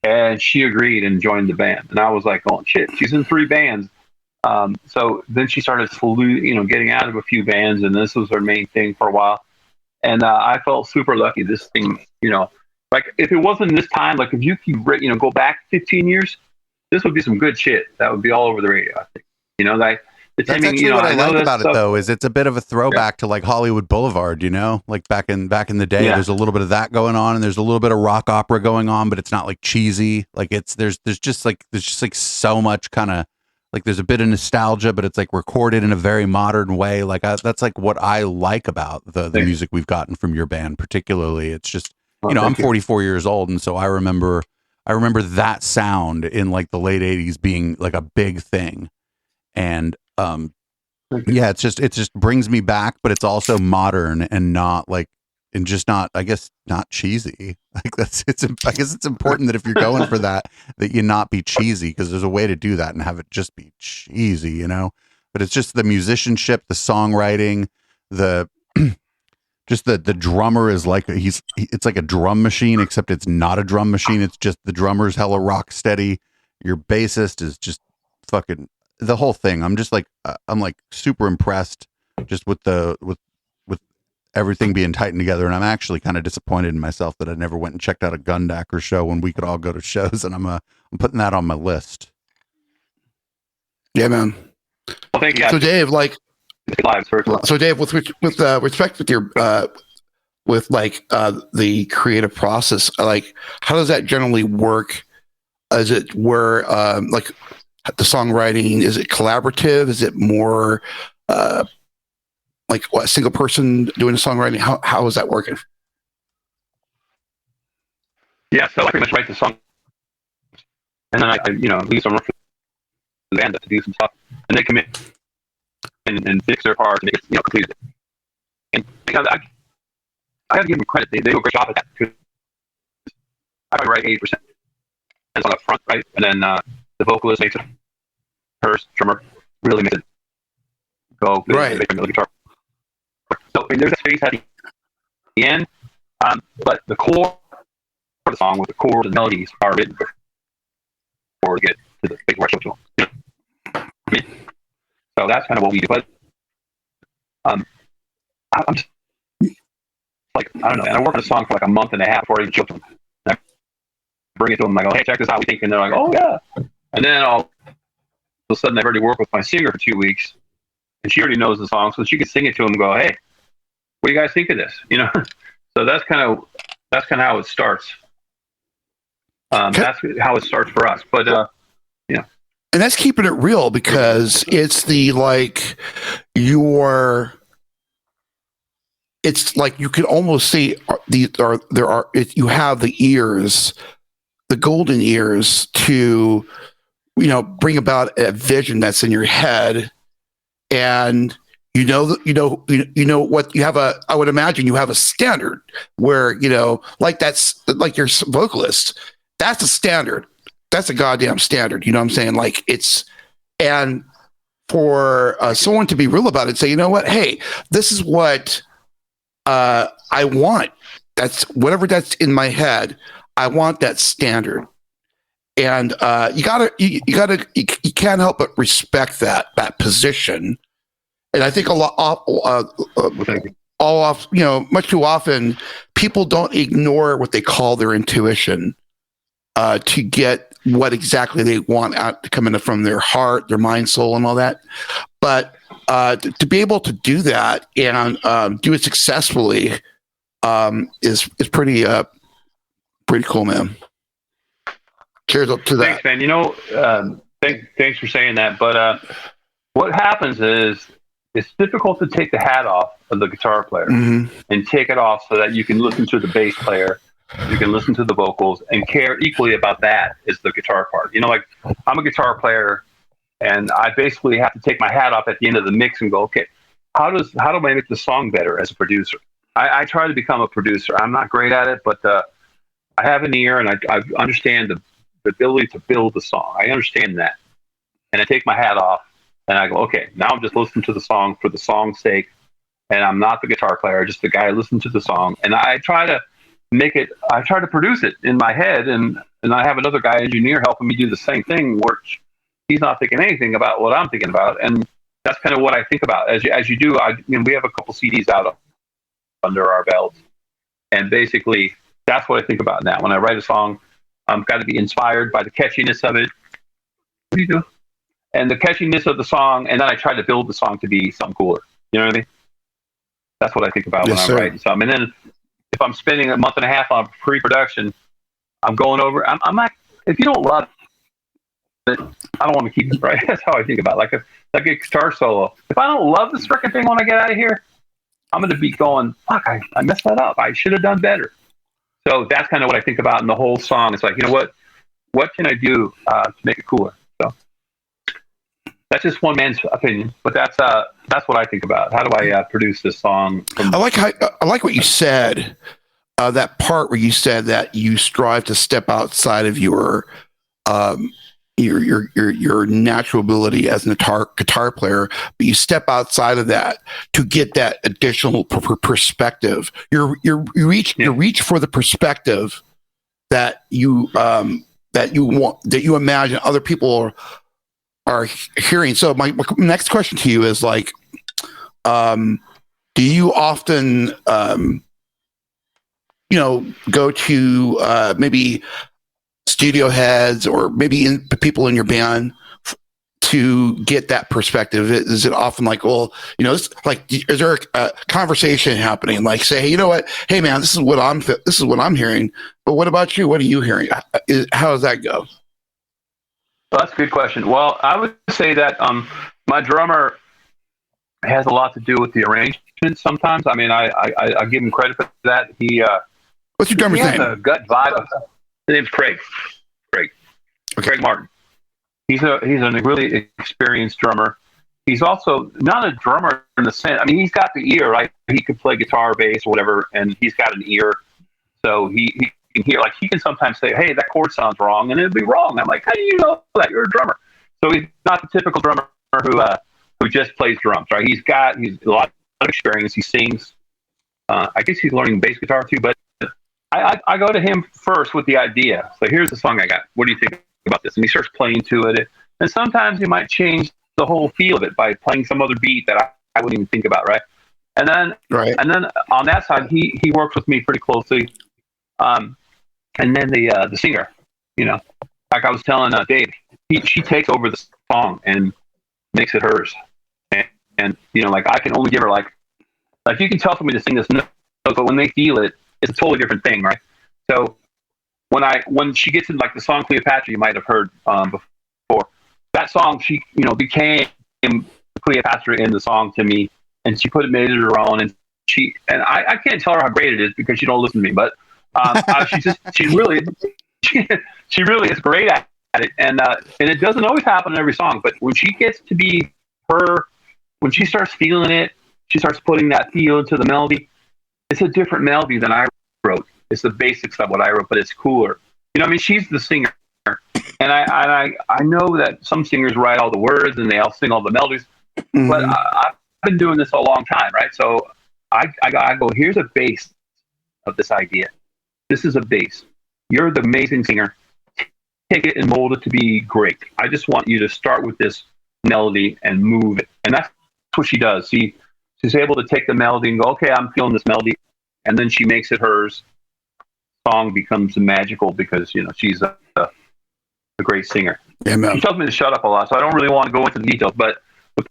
And she agreed and joined the band, and I was like, oh shit, she's in 3 bands. So then she started getting out of a few bands, and this was her main thing for a while. And I felt super lucky. This thing, like if it wasn't this time, like if you could, go back 15 years, this would be some good shit. That would be all over the radio, I think. Like the That's timing, actually what I like about stuff, it, though, is it's a bit of a throwback to like Hollywood Boulevard, like back in the day. Yeah. There's a little bit of that going on, and there's a little bit of rock opera going on, but it's not like cheesy. Like there's just like so much kind of like there's a bit of nostalgia, but it's like recorded in a very modern way. Like that's like what I like about the music we've gotten from your band, particularly. It's just I'm 44 years old, and so I remember that sound in like the late 80s being like a big thing. And yeah, it just brings me back, but it's also modern and not like, and just not, I guess, not cheesy. Like I guess it's important that if you're going for that you not be cheesy, because there's a way to do that and have it just be cheesy, but it's just the musicianship, the songwriting, just the drummer is like, it's like a drum machine, except it's not a drum machine. It's just the drummer's hella rock steady. Your bassist is just fucking, the whole thing. I'm just like, I'm like super impressed just with everything being tightened together. And I'm actually kind of disappointed in myself that I never went and checked out a Gundacker show when we could all go to shows. And I'm putting that on my list. Yeah, man. Well, thank you. So Dave, with respect with your, with like, the creative process, like how does that generally work? Is it where, like, the songwriting, is it collaborative? Is it more like a single person doing the songwriting? How is that working? Yeah, so I pretty much write the song, and then I leave some room for the band to do some stuff, and they come in and fix their parts and make it completed. And I have to give them credit; they do a great job at that. Because I probably write 80% on up front, right, and then the vocalist makes it. Her drummer really makes it go. Right. They can really guitar. So there's a space at the end, but the core of the song with the chords and melodies are written before we get to the big worship. So that's kind of what we do. But I'm just like, I don't know. And I work on a song for like a month and a half before I even show them. And I bring it to them. I go, hey, check this out. We think, and they're like, oh yeah. And then all of a sudden, I've already worked with my singer for 2 weeks, and she already knows the song, so she can sing it to him and go, hey, what do you guys think of this? So that's kind of how it starts. That's how it starts for us. But yeah, and that's keeping it real, because it's the like it's like you can almost see you have the ears, the golden ears to bring about a vision that's in your head, and what you have I would imagine you have a standard where like that's like your vocalist, that's a standard, that's a goddamn standard, you know what I'm saying? Like and for someone to be real about it, say, you know what, hey, this is what I want, that's whatever that's in my head, I want that standard. And you can't help but respect that position. And I think much too often people don't ignore what they call their intuition to get what exactly they want out to come in from their heart, their mind, soul, and all that. But to be able to do that and do it successfully is pretty cool, man. Cheers up to that. Thanks, man. Thanks for saying that. But what happens is it's difficult to take the hat off of the guitar player and take it off so that you can listen to the bass player, you can listen to the vocals, and care equally about that as the guitar part. Like I'm a guitar player, and I basically have to take my hat off at the end of the mix and go, okay, how do I make the song better as a producer? I try to become a producer. I'm not great at it, but I have an ear, and I understand the ability to build the song. I understand that. And I take my hat off and I go, okay, now I'm just listening to the song for the song's sake. And I'm not the guitar player, just the guy who listens to the song. And I try to produce it in my head. And I have another guy, engineer, helping me do the same thing, which, he's not thinking anything about what I'm thinking about, and that's kind of what I think about. As you do, we have a couple CDs out under our belt, and basically that's what I think about now. When I write a song, I've got to be inspired by the catchiness of it. What do you do? And the catchiness of the song, and then I try to build the song to be something cooler. You know what I mean? That's what I think about when I'm writing something. And then if I'm spending a month and a half on pre-production, I'm going over. I'm like, if you don't love it, I don't want to keep it. Right? That's how I think about it. Like a guitar solo. If I don't love this freaking thing when I get out of here, I'm going to be going, fuck, I messed that up. I should have done better. So that's kind of what I think about in the whole song. It's like, you know what? What can I do to make it cooler? So that's just one man's opinion, but that's what I think about. How do I produce this song? I like what you said. That part where you said that you strive to step outside of your natural ability as a guitar player, but you step outside of that to get that additional perspective. You reach for the perspective that you imagine other people are hearing. So my next question to you is like, do you often go to maybe studio heads or maybe people in your band to get that perspective? Is it often like, well, is there a conversation happening? Like, say, hey, you know what? Hey, man, this is what I'm hearing. But what about you? What are you hearing? How does that go? Well, that's a good question. Well, I would say that my drummer has a lot to do with the arrangement. Sometimes, I mean, I give him credit for that. What's your drummer's name? He has a gut vibe. His name's Craig. Okay. Craig Martin. He's a really experienced drummer. He's also not a drummer in the sense. I mean, he's got the ear, right? He could play guitar, bass, or whatever, and he's got an ear, so he can hear. Like, he can sometimes say, "Hey, that chord sounds wrong," and it'll be wrong. I'm like, "How do you know that? You're a drummer." So he's not the typical drummer who just plays drums, right? He's a lot of experience. He sings. I guess he's learning bass guitar too, but I go to him first with the idea. So here's the song I got. What do you think about this? And he starts playing to it. And sometimes he might change the whole feel of it by playing some other beat that I wouldn't even think about, right? And then on that side, he works with me pretty closely. And then the singer, like I was telling Dave, she takes over the song and makes it hers. And like I can only give her like you can tell for me to sing this note, but when they feel it, it's a totally different thing, right? So when she gets in like the song Cleopatra, you might have heard before. That song, she became Cleopatra in the song to me, and she made it her own. And I can't tell her how great it is because she don't listen to me, but she really is great at it, and it doesn't always happen in every song. But when she gets to be her, when she starts feeling it, she starts putting that feel into the melody. It's a different melody than I wrote. It's the basics of what I wrote, but it's cooler. I mean, she's the singer, and I know that some singers write all the words and they all sing all the melodies, but I've been doing this a long time, right? So I go, here's a base of this idea. This is a base. You're the amazing singer. Take it and mold it to be great. I just want you to start with this melody and move it, and that's what she does. She's able to take the melody and go, okay, I'm feeling this melody, and then she makes it hers. Song becomes magical because she's a great singer. Amen. She tells me to shut up a lot, so I don't really want to go into the details. But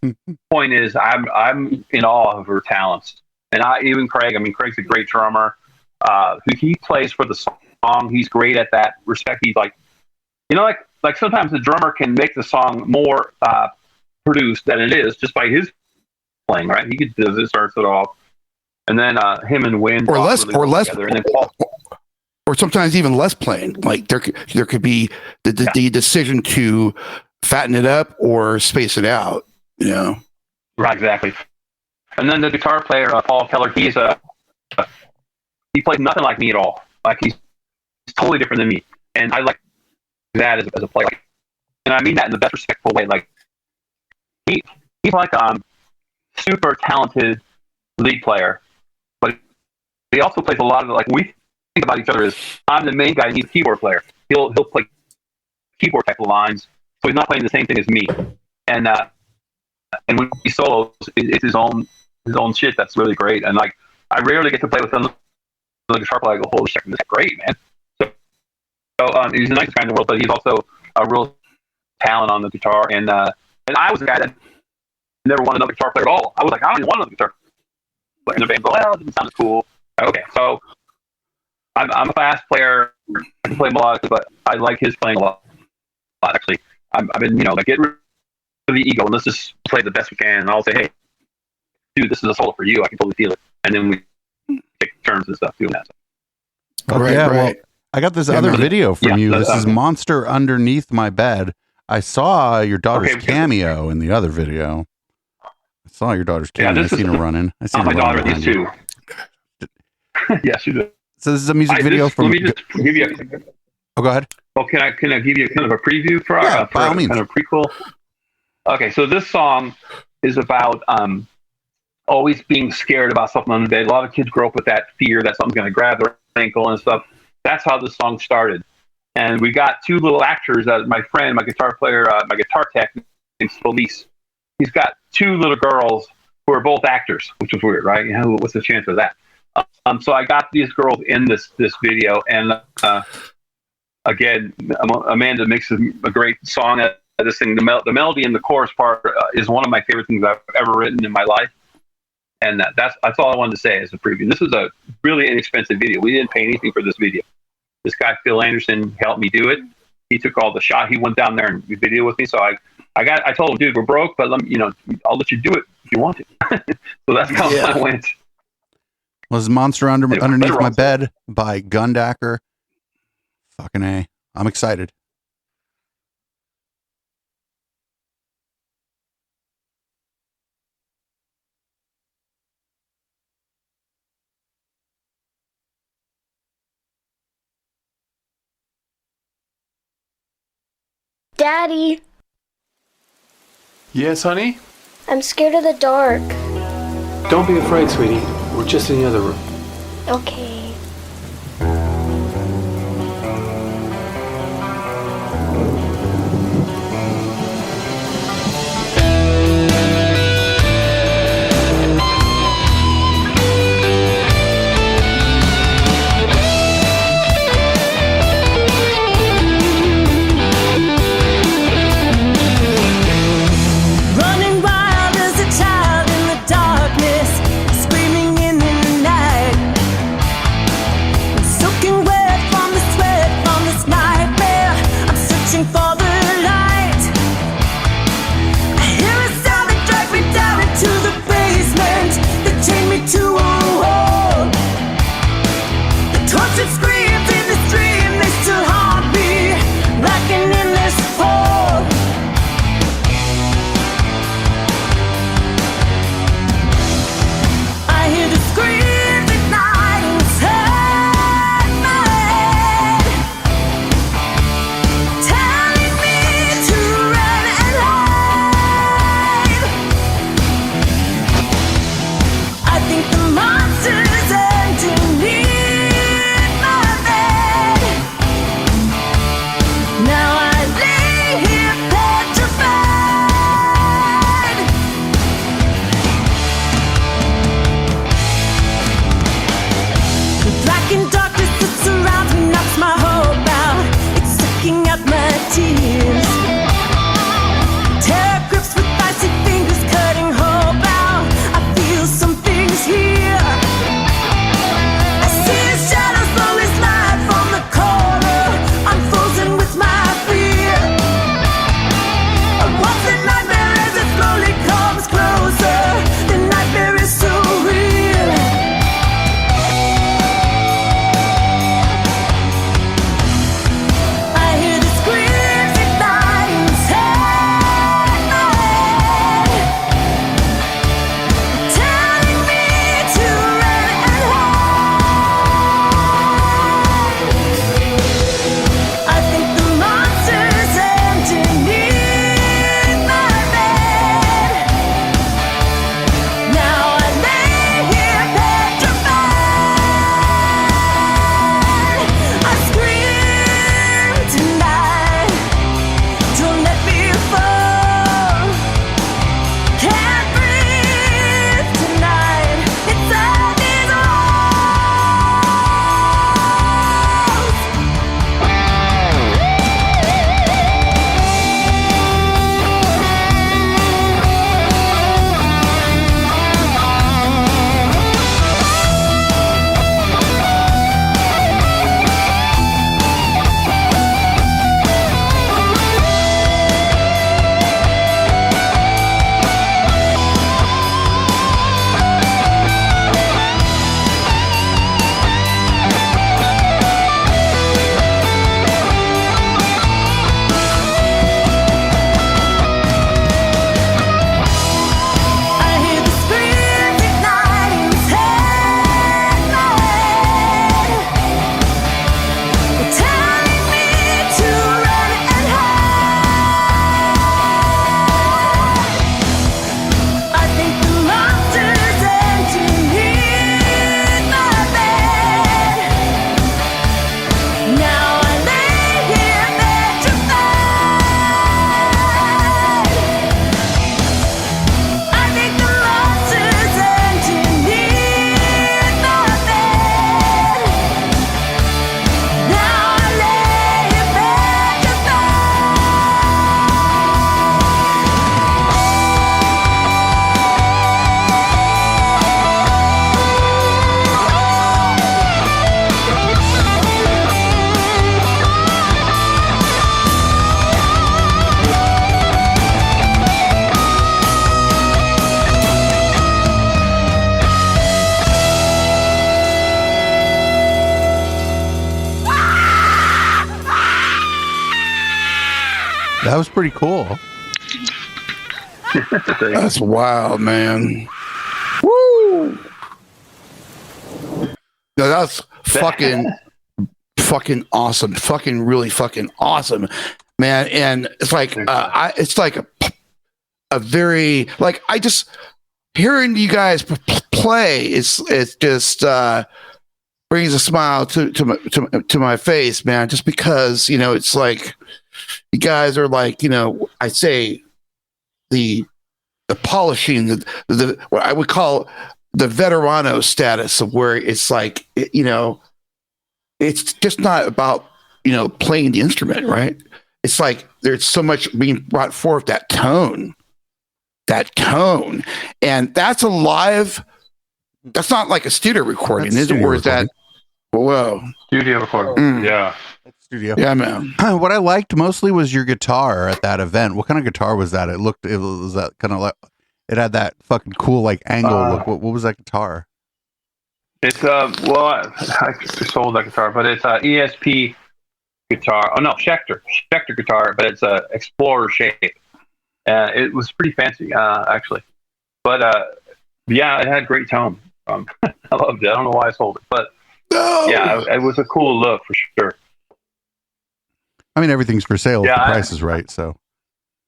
the point is, I'm in awe of her talents, and even Craig. I mean, Craig's a great drummer. He plays for the song. He's great at that respect. He's like, like sometimes the drummer can make the song more produced than it is just by his playing, right? He does it, starts it off, and then him and Wynn or less, together, and then Paul, or sometimes even less playing. Like there could be the decision to fatten it up or space it out. Right, exactly. And then the guitar player, Paul Keller, he plays nothing like me at all. Like he's totally different than me, and I like that as a player. And I mean that in the best respectful way. Like he's like super talented lead player, but he also plays a lot of like we think about each other as I'm the main guy, he's a keyboard player. He'll play keyboard type of lines, so he's not playing the same thing as me. And when he solos, it's his own shit that's really great. And like, I rarely get to play with another guitar player. I go, holy shit, this is great, man. So he's the nicest guy in the world, but he's also a real talent on the guitar. And I was a guy that never wanted another guitar player at all. I was like, I don't even want another guitar player. And the band go, well, it doesn't sound as cool. Okay, so I'm a fast player. I can play melodic, but I like his playing a lot. Actually, I've been, like, get rid of the ego and let's just play the best we can. And I'll say, hey, dude, this is a solo for you. I can totally feel it. And then we take turns and stuff doing that. Well, I got this other video from you. This is Monster Underneath My Bed. I saw your daughter's cameo in the other video. I saw your daughter's cameo. I seen her running. I seen my daughter these too. Yeah, she did. So this is a music video from. Let me just give you. Oh, go ahead. Well, can I give you kind of a preview for our kind of prequel? Okay, so this song is about always being scared about something on the bed. A lot of kids grow up with that fear that something's going to grab their ankle and stuff. That's how this song started. And we got two little actors. My friend, my guitar player, my guitar tech, named Felice. He's got two little girls who are both actors, which was weird, right? What's the chance of that? So I got these girls in this video, and again, Amanda makes a great song at this thing. The melody and the chorus part is one of my favorite things I've ever written in my life. And that's all I wanted to say as a preview. This is a really inexpensive video. We didn't pay anything for this video. This guy, Phil Anderson, helped me do it. He took all the shot. He went down there and video with me. So I told him, dude, we're broke, but I'll let you do it if you want to. So that's how I went. Was Monster Underneath My Bed by Gundacker. Fucking A. I'm excited. Daddy, Yes, honey? I'm scared of the dark. Don't be afraid, sweetie. We're just in the other room. Okay. Running wild as a child in the darkness, screaming in the night. That was pretty cool. That's wild, man. Woo! No, that's fucking awesome. Fucking really fucking awesome, man. And it's like it's like a very like I just hearing you guys play. It's just brings a smile to my face, man. Just because it's like you guys are like I say the polishing the what I would call the veterano status of where it's like it's just not about playing the instrument, right? It's like there's so much being brought forth, that tone, and that's a live. That's not like a studio recording, is it? Or is that? Whoa, studio recording. Yeah, that's studio. Yeah, man. What I liked mostly was your guitar at that event. What kind of guitar was that? It was that kind of like it had that fucking cool like angle look. What was that guitar? It's well, I sold that guitar, but it's a ESP guitar. Oh no, Schecter guitar, but it's a Explorer shape. It was pretty fancy, actually. But yeah, it had great tone. I loved it. I don't know why I sold it, but yeah, it was a cool look for sure. I mean, everything's for sale if the price is right. So.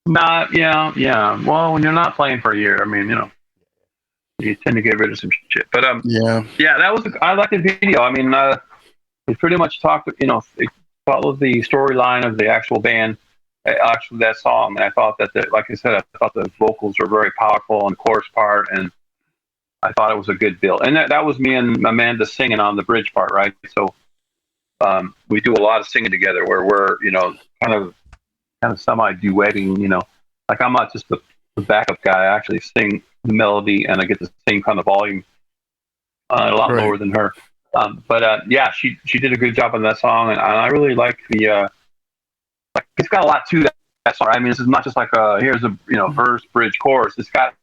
Yeah. Well, when you're not playing for a year, I mean, you tend to get rid of some shit. But yeah, that was. I like the video. I mean, it pretty much talked. It followed the storyline of the actual band, actually that song. And I thought that, like I said, I thought the vocals were very powerful on the chorus part, and I thought it was a good build. And that was me and Amanda singing on the bridge part, right? So we do a lot of singing together, where we're kind of semi-duetting. Like I'm not just the backup guy. I actually sing the melody, and I get the same kind of volume, a lot lower than her. But yeah, she did a good job on that song, and I really like the like it's got a lot to that song. I mean, this is not just like here's a verse, bridge, chorus. It's got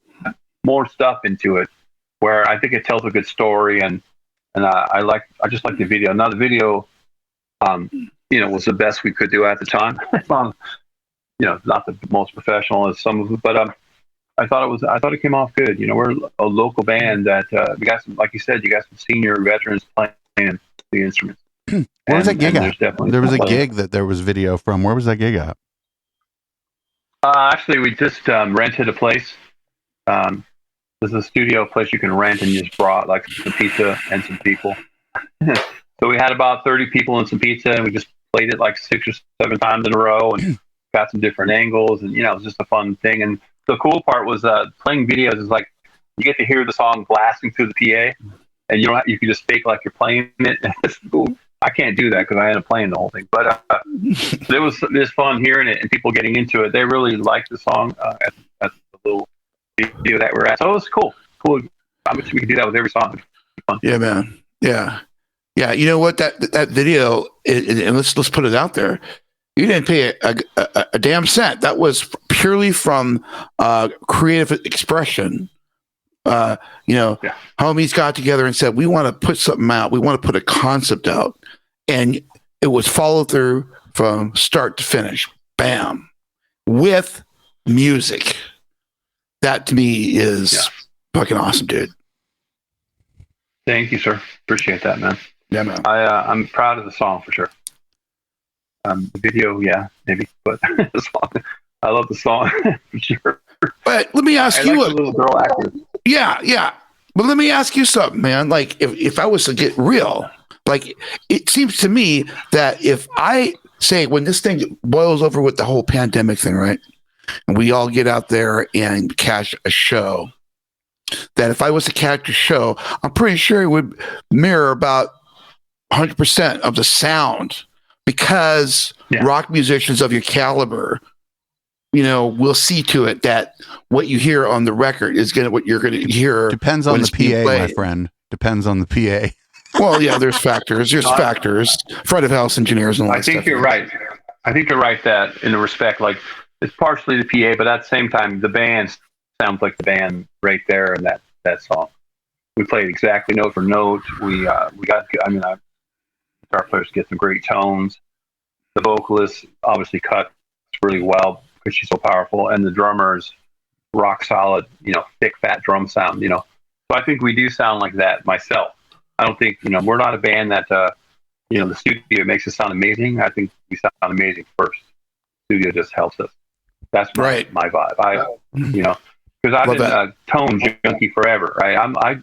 more stuff into it, where I think it tells a good story, and I just like the video. Now the video, was the best we could do at the time. Not the most professional as some of it, but I thought it came off good. We're a local band that we got some, like you said, you got some senior veterans playing the instruments. Where was that gig at? There was a gig that there was video from. Where was that gig at? Actually, we just rented a place. There's a studio place you can rent, and you just brought like some pizza and some people. So we had about 30 people and some pizza, and we just played it like 6 or 7 times in a row, and got some different angles, and it was just a fun thing. And the cool part was playing videos is like you get to hear the song blasting through the PA, and you can just fake like you're playing it. It's cool. I can't do that because I ended up playing the whole thing, but it was fun hearing it and people getting into it. They really liked the song at the little video that we're at, so it was cool. I wish we could do that with every song. Yeah, man. Yeah. You know what? That video, and let's put it out there. You didn't pay a damn cent. That was purely from creative expression. Homies got together and said, we want to put something out. We want to put a concept out. And it was followed through from start to finish. Bam. With music. That to me is fucking awesome, dude. Thank you, sir. Appreciate that, man. Yeah, man. I'm proud of the song for sure. The video, maybe, but the song, I love the song for sure. But let me ask you, like the little girl actor. Yeah. But let me ask you something, man. Like, if I was to get real, like, it seems to me that if I say when this thing boils over with the whole pandemic thing, right, and we all get out there and catch a show, that if I was to catch a show, I'm pretty sure it would mirror about 100% of the sound, because rock musicians of your caliber, will see to it that what you hear on the record is what you're gonna hear. Depends on the PA, my friend. Depends on the PA. Well, yeah, there's factors. There's factors. Front of house engineers and all that stuff. I think you're right. I think you're right that in the respect, like it's partially the PA, but at the same time, the band sounds like the band right there in that song. We played exactly note for note. We got. I mean, our players get some great tones. The vocalist obviously cut really well. because she's so powerful, and the drummer's rock solid, thick, fat drum sound, So I think we do sound like that myself. I don't think, we're not a band that, the studio makes us sound amazing. I think we sound amazing first. Studio just helps us. That's my vibe. Because I've been a tone junkie forever, right? I'm a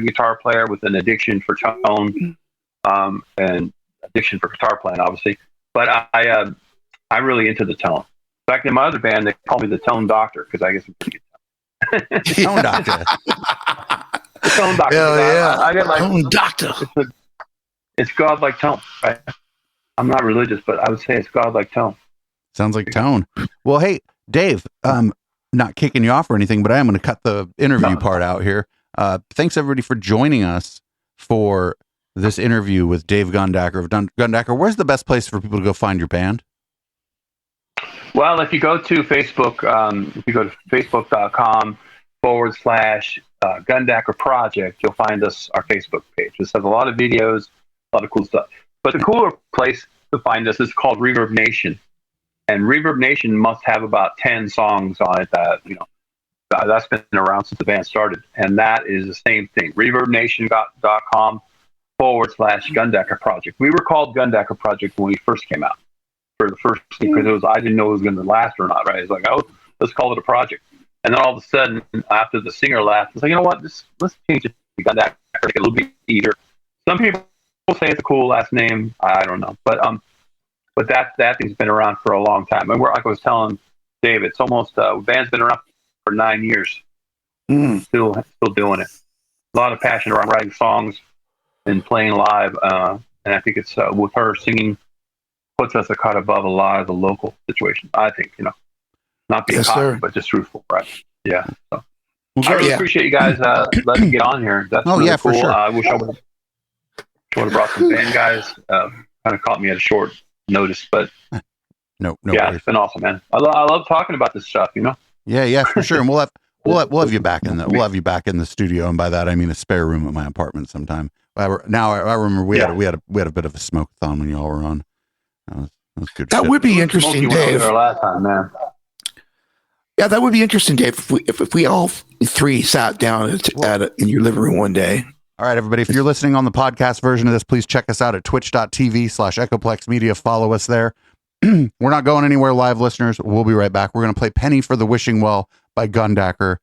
guitar player with an addiction for tone, and addiction for guitar playing, obviously. But I'm really into the tone. In fact, in my other band, they call me the tone doctor because I get some pretty good tone. Tone doctor. The tone doctor. Hell yeah. I get like Tone doctor. It's godlike tone, right? I'm not religious, but I would say it's godlike tone. Sounds like tone. Well, hey, Dave, not kicking you off or anything, but I am going to cut the interview part out here. Thanks everybody for joining us for this interview with Dave Gundacker of Gundacker. Where's the best place for people to go find your band? Well, if you go to Facebook, if you go to facebook.com/Gundacker Project, you'll find our Facebook page. This has a lot of videos, a lot of cool stuff. But the cooler place to find us is called Reverb Nation. And Reverb Nation must have about 10 songs on it that's been around since the band started. And that is the same thing. ReverbNation.com/Gundacker Project. We were called Gundacker Project when we first came out. For the first, because I didn't know it was going to last or not, right? It's like, let's call it a project. And then all of a sudden, after the singer left, it's like, you know what? Let's change it to Gundacker, make it a little bit easier. Some people say it's a cool last name. I don't know, but that thing's been around for a long time. And like I was telling Dave, it's almost band's been around for 9 years. Still doing it. A lot of passion around writing songs and playing live. And I think it's with her singing puts us a cut above a lot of the local situations. I think, not being cocky, but just truthful, right? Yeah. So I really appreciate you guys letting me get on here. That's really cool. For sure. I wish I would have brought some band guys. Kind of caught me at a short notice, but no yeah, worries. It's been awesome, man. I love talking about this stuff, Yeah, for sure. And we'll have you back in the studio, and by that I mean a spare room at my apartment sometime. I remember we had a bit of a smoke-a-thon when y'all were on. That was good. That would be interesting, Dave. Last time, man. Yeah, that would be interesting, Dave. If we all three sat down in your living room one day. All right, everybody. If you're listening on the podcast version of this, please check us out at twitch.tv/Echoplex Media. Follow us there. We're not going anywhere, live listeners. We'll be right back. We're going to play Penny for the Wishing Well by Gundacker.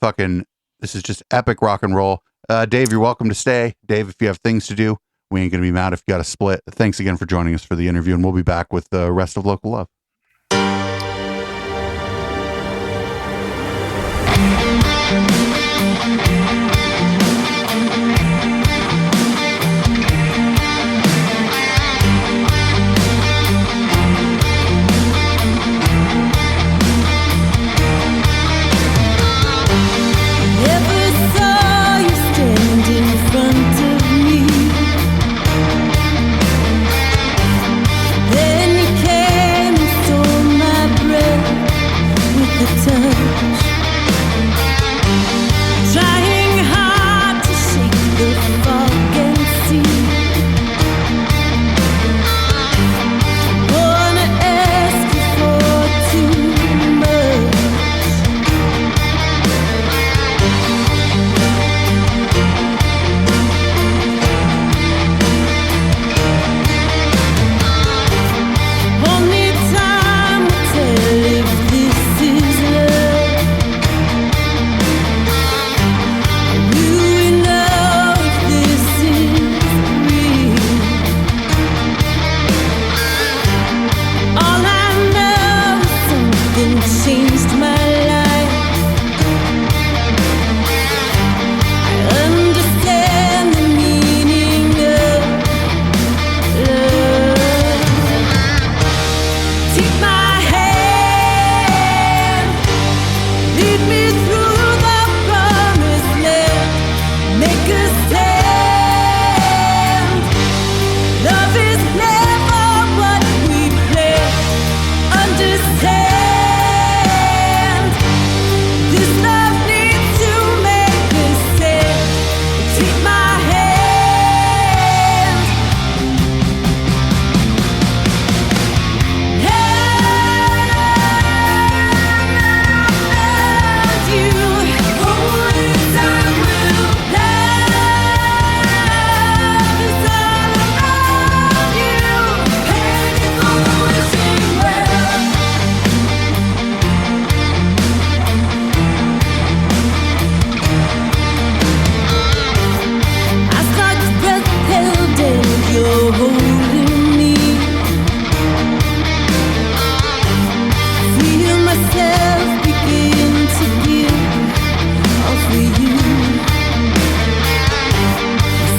This is just epic rock and roll. Dave, you're welcome to stay. Dave, if you have things to do, we ain't going to be mad if you got to split. Thanks again for joining us for the interview, and we'll be back with the rest of Local Love. Then you came and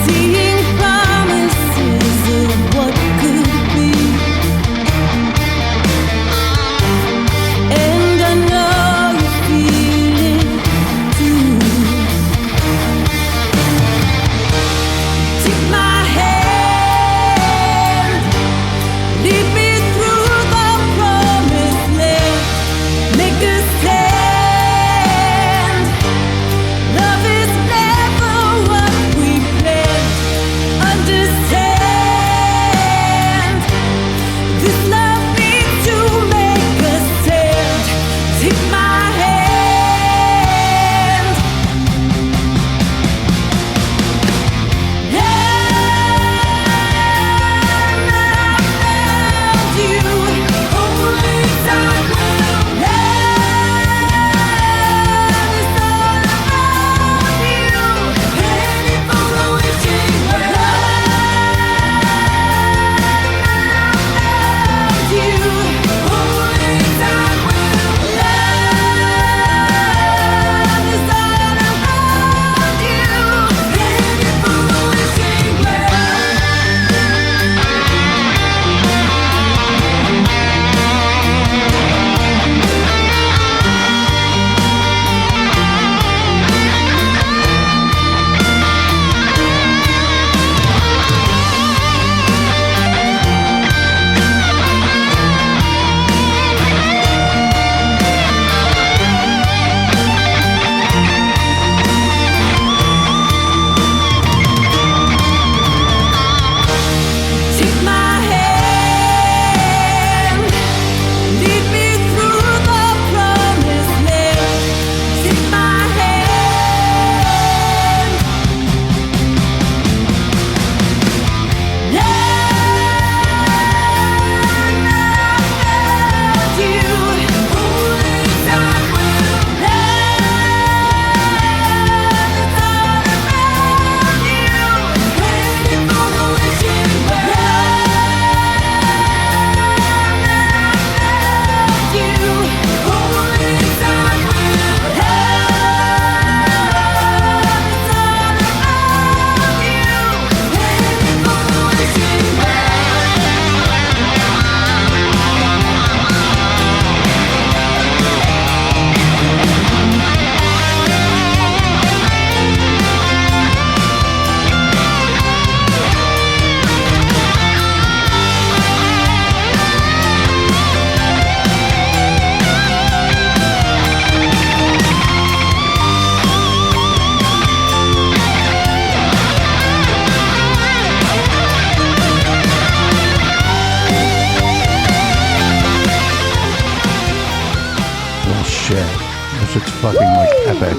seeing promises of what could be. And I know you feel it too. Take my hand, lead me through the promised land. Make a stand. Love is never what we planned. Understand, this love needs to make a stand. Take my hand. And I found you. Only time will love is all around you. Heading for the wishing well. Found you. Only time will love is all around you. Heading for the wishing well. Take my hand, lead me through the promised land. Take my hand. And I found you. Only time will love is all around you. Heading for the wishing well. Found you. Only time will love is all around you. Heading for the wishing well. Well, shit. That shit's fucking like epic.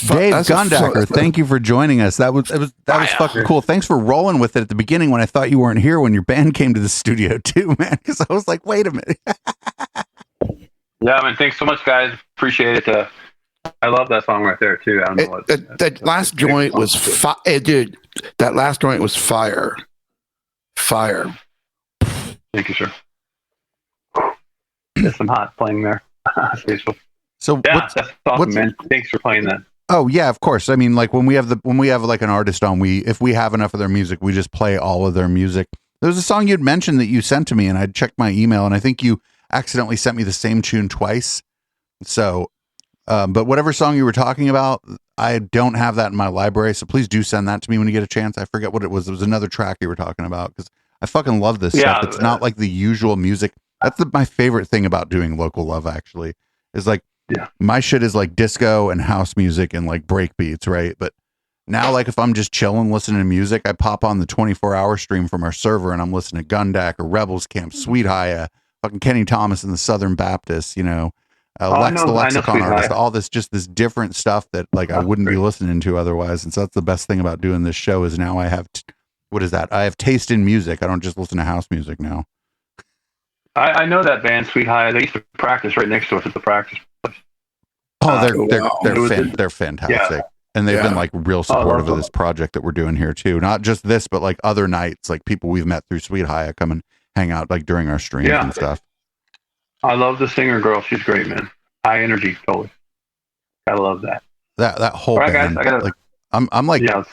Dave Gundacker, thank you for joining us. That was fucking cool. Thanks for rolling with it at the beginning when I thought you weren't here when your band came to the studio too, man. Because I was like, wait a minute. Yeah, man. Thanks so much, guys. Appreciate it. I love that song right there too. I don't know what That last joint was dude. That last joint was fire. Fire. Thank you, sir. There's some hot playing there. So yeah, that's awesome, man. Thanks for playing that. Oh yeah, of course. I mean, like when we have like an artist on, if we have enough of their music, we just play all of their music. There was a song you'd mentioned that you sent to me, and I checked my email, and I think you accidentally sent me the same tune twice. So, but whatever song you were talking about, I don't have that in my library. So please do send that to me when you get a chance. I forget what it was. It was another track you were talking about because I fucking love this stuff. It's not like the usual music. That's my favorite thing about doing Local Love. Actually, is like. Yeah, my shit is like disco and house music and like break beats, right? But now, like if I'm just chilling, listening to music, I pop on the 24-hour stream from our server and I'm listening to Gundacker, Rebels Camp, Sweet High, fucking Kenny Thomas and the Southern Baptists, you know, Lex the Lexicon Artist, all this, just this different stuff that like I wouldn't be listening to otherwise. And so that's the best thing about doing this show is now I have, what is that? I have taste in music. I don't just listen to house music now. I know that band, Sweet High. They used to practice right next to us at the practice place. Oh, they're fantastic. Yeah. And they've been like real supportive of this project that we're doing here too. Not just this, but like other nights, like people we've met through Sweet High come and hang out like during our streams and stuff. I love the singer girl. She's great, man. High energy, totally. I love that. that whole All right, band. guys, I gotta, like I'm like, yeah,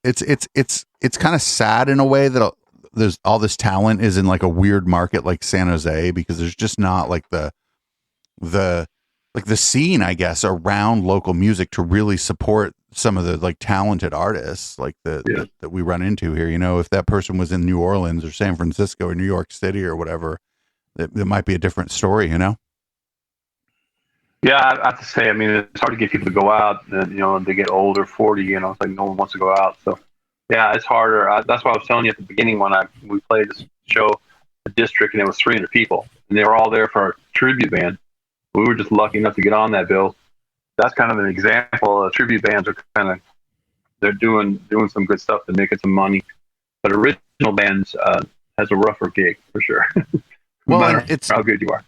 it's kind of sad in a way that there's all this talent is in like a weird market like San Jose, because there's just not like the scene, I guess, around local music to really support some of the like talented artists like that we run into here. You know, if that person was in New Orleans or San Francisco or New York City or whatever, it might be a different story, you know? Yeah, I have to say, I mean, it's hard to get people to go out, and, you know, they get older, 40, you know, it's like no one wants to go out. So, yeah, it's harder. That's why I was telling you at the beginning when we played this show, the District, and it was 300 people, and they were all there for our tribute band. We were just lucky enough to get on that bill. That's kind of an example. Tribute bands are they're doing some good stuff to making some money, but original bands has a rougher gig for sure. No matter it's how good you are.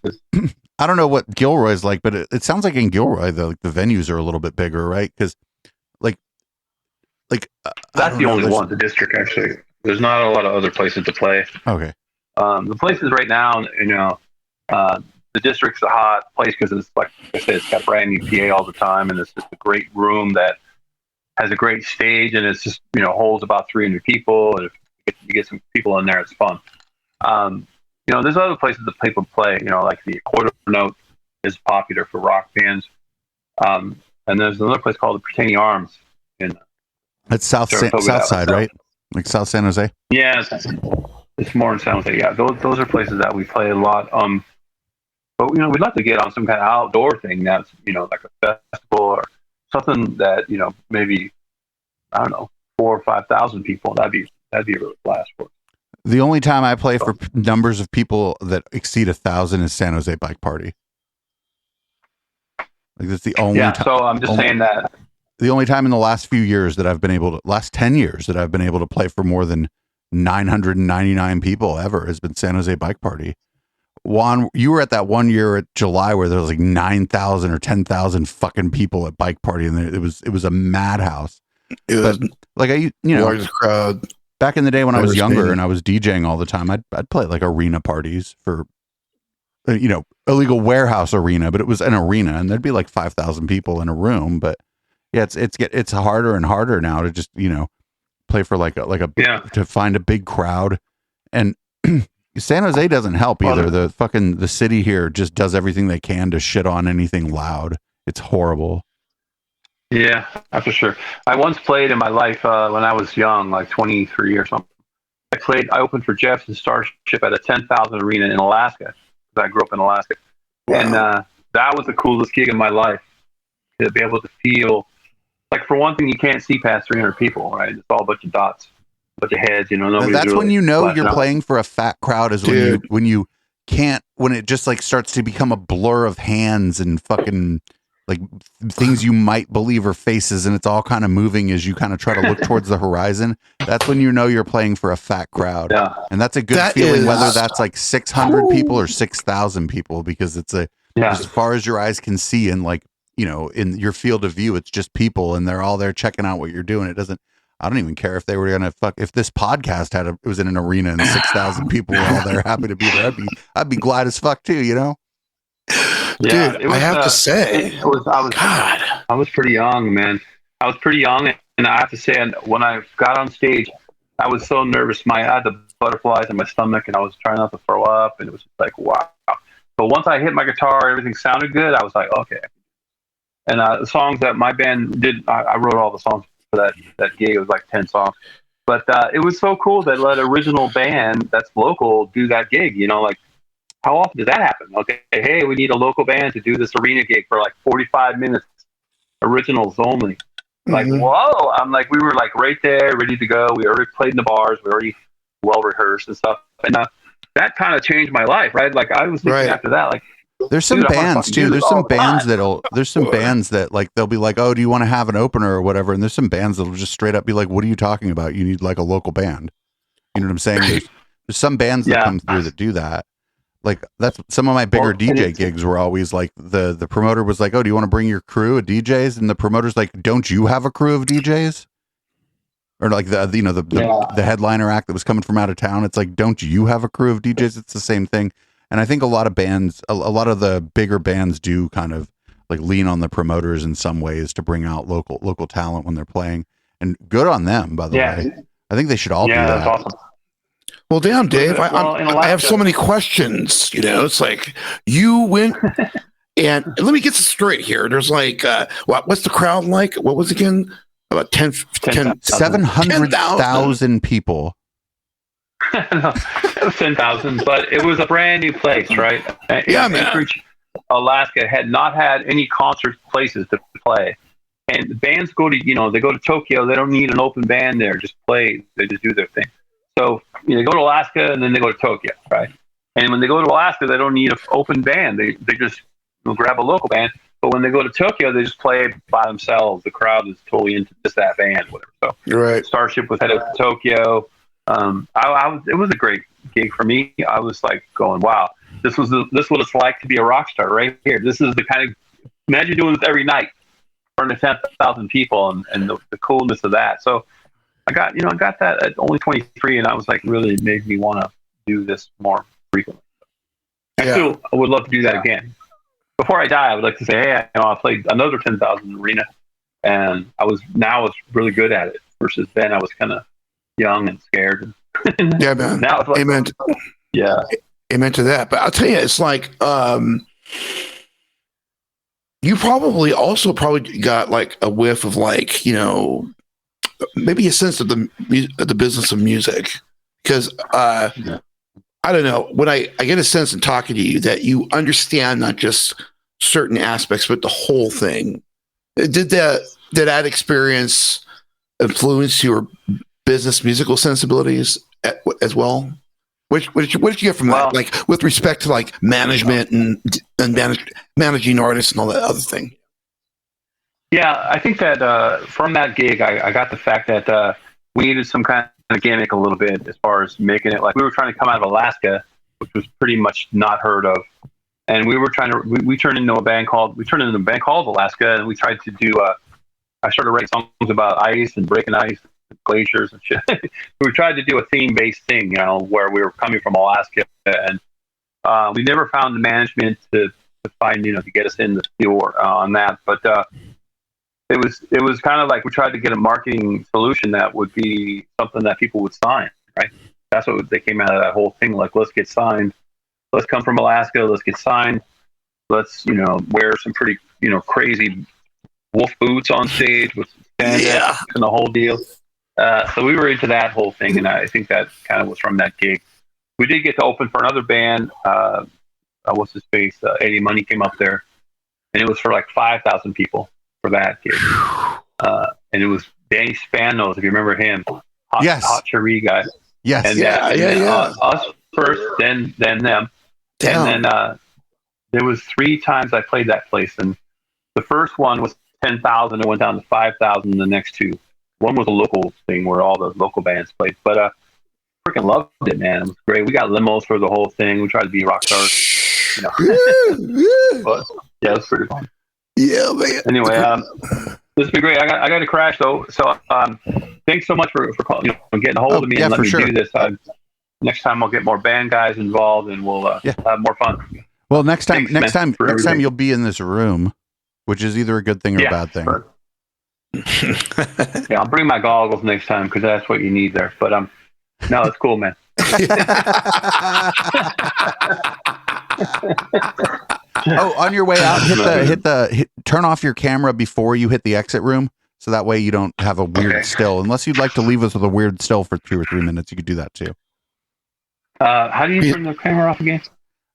I don't know what Gilroy's like, but it sounds like in Gilroy the venues are a little bit bigger, right? Because like that's the only one. The District, actually. There's not a lot of other places to play. Okay. The places right now, you know, the District's a hot place because it's like I said, it's got brand new PA all the time, and it's just a great room that has a great stage, and it's just, you know, holds about 300 people, and if you get some people in there, it's fun. You know, there's other places that people play, you know, like the Quarter Note is popular for rock bands. And there's another place called the Pertany Arms. That's South Side, right? Like South San Jose? Yeah, it's more in San Jose. Yeah, those are places that we play a lot. But, you know, we'd like to get on some kind of outdoor thing that's, you know, like a festival or something that, you know, maybe, I don't know, 4,000 or 5,000 people. That'd be a really blast for us. The only time I play for numbers of people that exceed 1,000 is San Jose Bike Party. Like that's the only time. So I'm just saying that the only time in the last 10 years that I've been able to play for more than 999 people ever has been San Jose Bike Party. Juan, you were at that one year at July where there was like 9,000 or 10,000 fucking people at Bike Party, and it was a madhouse. It was like largest crowd. Back in the day when I was younger and I was DJing all the time, I'd play like arena parties for, you know, illegal warehouse arena, but it was an arena, and there'd be like 5,000 people in a room. But yeah, it's harder and harder now to just, you know, play for to find a big crowd. And San Jose doesn't help either. The city here just does everything they can to shit on anything loud. It's horrible. Yeah, for sure. I once played in my life when I was young, like 23 or something. I opened for Jefferson Starship at a 10,000 arena in Alaska, because I grew up in Alaska. Wow. And that was the coolest gig in my life, to be able to feel, like, for one thing, you can't see past 300 people, right? It's all a bunch of dots, a bunch of heads, you know. That's really when you know you're playing for a fat crowd, is when you can't, when it just like starts to become a blur of hands and fucking like things you might believe are faces, and it's all kind of moving as you kind of try to look towards the horizon. That's when you know you're playing for a fat crowd. Yeah. And that's a good feeling, whether that's like 600 people or 6,000 people, because it's as far as your eyes can see, and like, you know, in your field of view, it's just people, and they're all there checking out what you're doing. I don't even care if they were going to if this podcast it was in an arena and 6,000 people were all there happy to be there. I'd be glad as fuck too, you know? Yeah, dude, I have to say, I was pretty young, man. I was pretty young, and I have to say, when I got on stage, I was so nervous. I had the butterflies in my stomach, and I was trying not to throw up, and it was just like, wow. But once I hit my guitar, everything sounded good. I was like, okay. And the songs that my band did, I wrote all the songs for that gig. It was like 10 songs. But it was so cool that let an original band that's local do that gig, you know, like, how often does that happen? Okay, hey, we need a local band to do this arena gig for like 45 minutes, originals only. Like, whoa! I'm like, we were like right there, ready to go. We already played in the bars. We already well rehearsed and stuff. And that kind of changed my life, right? Like, I was thinking after that, like, there's some bands too. There's some bands that like, they'll be like, oh, do you want to have an opener or whatever? And there's some bands that'll just straight up be like, what are you talking about? You need like a local band. You know what I'm saying? There's some bands that come through that do that. Like, that's some of my bigger DJ gigs were always like the promoter was like, oh, do you want to bring your crew of DJs? And the promoter's like, don't you have a crew of DJs? Or like the headliner act that was coming from out of town. It's like, don't you have a crew of DJs? It's the same thing. And I think a lot of bands, a lot of the bigger bands do kind of like lean on the promoters in some ways to bring out local talent when they're playing. And good on them, by the way. I think they should all do that. That's awesome. Well, damn, Dave, I have so many questions. You know, it's like you went and let me get this straight here. There's like, what's the crowd like? What was it again? About 700,000 people. No, it was 10,000, but it was a brand new place, right? Yeah, man. Anchorage, Alaska had not had any concert places to play. And the bands go to, they go to Tokyo. They don't need an open band there. Just play. They just do their thing. So they go to Alaska and then they go to Tokyo, right? And when they go to Alaska, they don't need an open band. They just grab a local band. But when they go to Tokyo, they just play by themselves. The crowd is totally into just that band, whatever. So right. Starship was headed to Tokyo. It was a great gig for me. I was like going, wow, this is what it's like to be a rock star right here. This is the kind of, imagine doing this every night. For 10,000 people and the coolness of that. So I got that at only 23, and I was like, really made me want to do this more frequently. I would love to do that again. Before I die, I would like to say, hey, I played another 10,000 arena, and I was really good at it. Versus then, I was kind of young and scared. Yeah, man. Now it's like, amen. Yeah, amen to that. But I'll tell you, it's like. You probably got like a whiff of like, maybe a sense of the business of music, because I don't know, when I get a sense in talking to you that you understand not just certain aspects but the whole thing. Did that experience influence your business musical sensibilities as well? What did you get from that? Like with respect to like management and managing artists and all that other thing? Yeah, I think that from that gig, I got the fact that we needed some kind of gimmick a little bit as far as making it like we were trying to come out of Alaska, which was pretty much not heard of, and we were trying to we turned into a band called Alaska, and we tried to do. I started writing songs about ice and breaking ice. Glaciers and shit. We tried to do a theme-based thing, where we were coming from Alaska, and we never found the management to find, to get us in the store on that. But it was kind of like we tried to get a marketing solution that would be something that people would sign, right? That's what they came out of that whole thing. Like, let's get signed. Let's come from Alaska. Let's get signed. Let's, wear some pretty, crazy wolf boots on stage with and the whole deal. So we were into that whole thing, and I think that kind of was from that gig. We did get to open for another band. What's his face? Eddie Money came up there, and it was for like 5,000 people for that gig. And it was Danny Spanos, if you remember him. Hot Cherie guy. Yes. And us first, then them. Damn. And then there was 3 times I played that place, and the first one was 10,000. It went down to 5,000 the next 2. One was a local thing where all the local bands played, but freaking loved it, man. It was great. We got limos for the whole thing. We tried to be rock stars, But yeah, it was pretty fun. Yeah, man. Anyway, this has been great. I got to crash though, so thanks so much for getting a hold of me and letting me do this. Next time I'll get more band guys involved, and we'll have more fun. Well, next time you'll be in this room, which is either a good thing or a bad thing. Sure. Yeah, I'll bring my goggles next time because that's what you need there. But no, it's cool, man. On your way out, turn off your camera before you hit the exit room, so that way you don't have a weird still. Unless you'd like to leave us with a weird still for 2 or 3 minutes, you could do that too. How do you turn the camera off again?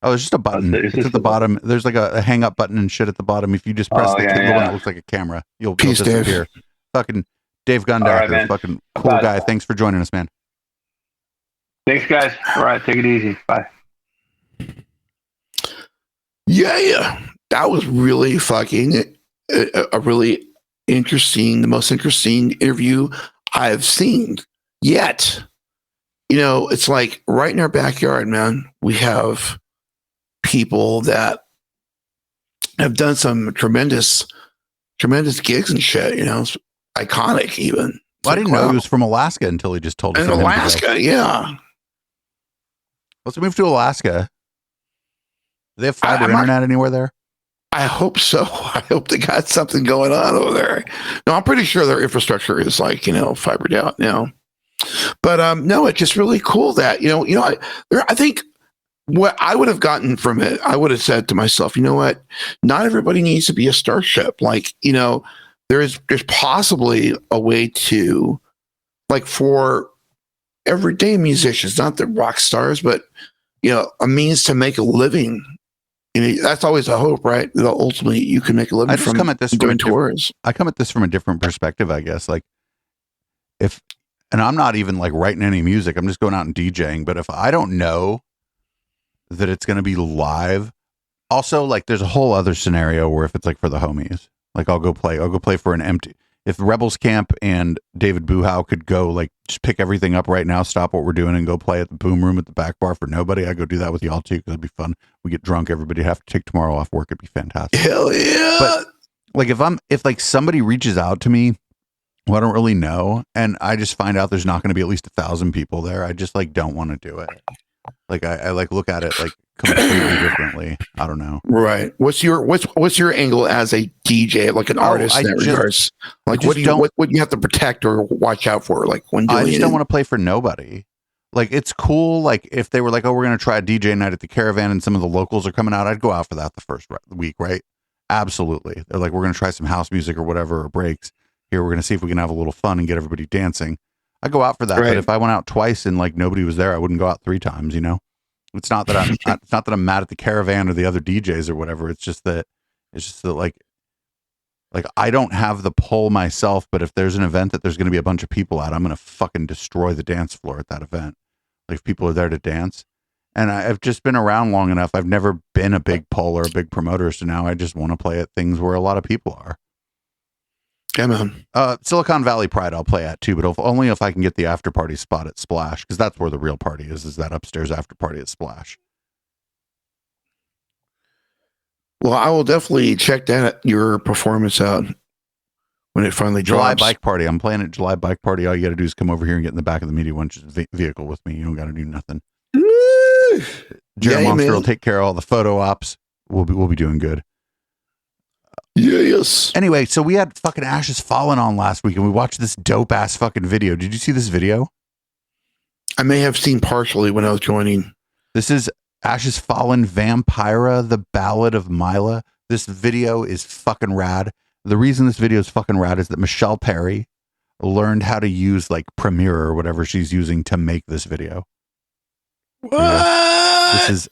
Oh, it's just a button. It's at the bottom. There's like a hang up button and shit at the bottom. If you just press the one that looks like a camera, you'll disappear. Dave. Fucking Dave Gundacker, right, fucking cool guy. Thanks for joining us, man. Thanks, guys. All right, take it easy. Bye. Yeah. That was really fucking a really interesting, the most interesting interview I've seen yet. It's like right in our backyard, man. We have people that have done some tremendous gigs and shit, it's iconic even. Well, I didn't know he was from Alaska until he just told us. In Alaska, yeah. Let's move to Alaska. Do they have fiber internet anywhere there? I hope so. I hope they got something going on over there. No, I'm pretty sure their infrastructure is like, fibered out now. But no, it's just really cool that, I think what I would have gotten from it, I would have said to myself, you know what? Not everybody needs to be a starship. Like, there's possibly a way to, like, for everyday musicians, not the rock stars, but, a means to make a living. That's always a hope, right? That ultimately you can make a living from doing tours. I come at this from a different perspective, I guess. Like, and I'm not even like writing any music, I'm just going out and DJing. But if I don't know that it's going to be live, also, like, there's a whole other scenario where if it's like for the homies, like I'll go play for an empty. If Rebels Camp and David Buhow could go, like, just pick everything up right now, stop what we're doing, and go play at the Boom Room at the back bar for nobody, I go do that with y'all too, because it'd be fun. We get drunk, everybody have to take tomorrow off work. It'd be fantastic. Hell yeah! But like, if like somebody reaches out to me who I don't really know, and I just find out there's not going to be at least 1,000 people there, I just like don't want to do it. Like I like look at it like completely differently. I don't know. Right. What's your angle as a DJ, like an artist in that regards? Like, what do you have to protect or watch out for? Like, when doing I just don't want to play for nobody. Like, it's cool. Like, if they were like, oh, we're going to try a DJ night at the Caravan and some of the locals are coming out, I'd go out for that the first week, right? Absolutely. They're like, we're going to try some house music or whatever, or breaks. Here, we're going to see if we can have a little fun and get everybody dancing. I go out for that. Right. But if I went out twice and like nobody was there, I wouldn't go out 3 times, It's not that it's not that I'm mad at the Caravan or the other DJs or whatever. It's just that like I don't have the pull myself, but if there's an event that there's going to be a bunch of people at, I'm going to fucking destroy the dance floor at that event. Like, if people are there to dance. And I've just been around long enough. I've never been a big pull or a big promoter. So now I just want to play at things where a lot of people are. Yeah, man. Silicon Valley Pride I'll play at too, but only if I can get the after party spot at Splash, because that's where the real party is that upstairs after party at Splash. Well, I will definitely check your performance out when it finally drops. July Bike Party. I'm playing at July Bike Party. All you got to do is come over here and get in the back of the Media One vehicle with me. You don't got to do nothing. Jared Monster will take care of all the photo ops. We'll be doing good. Yes. Anyway, so we had fucking Ashes Fallen on last week, and we watched this dope ass fucking video. Did you see this video? I may have seen partially when I was joining. This is Ashes Fallen Vampira, the Ballad of Mila. This video is fucking rad. The reason this video is fucking rad is that Michelle Perry learned how to use like Premiere or whatever she's using to make this video. What? This is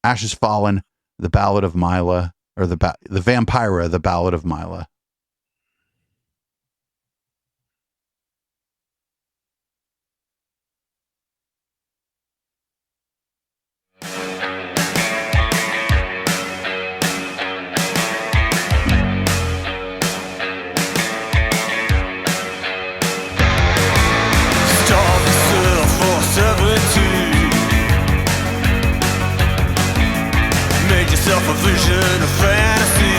Ashes Fallen, the Ballad of Mila. Or the Vampira, the Ballad of Mila. Yourself a vision of fantasy.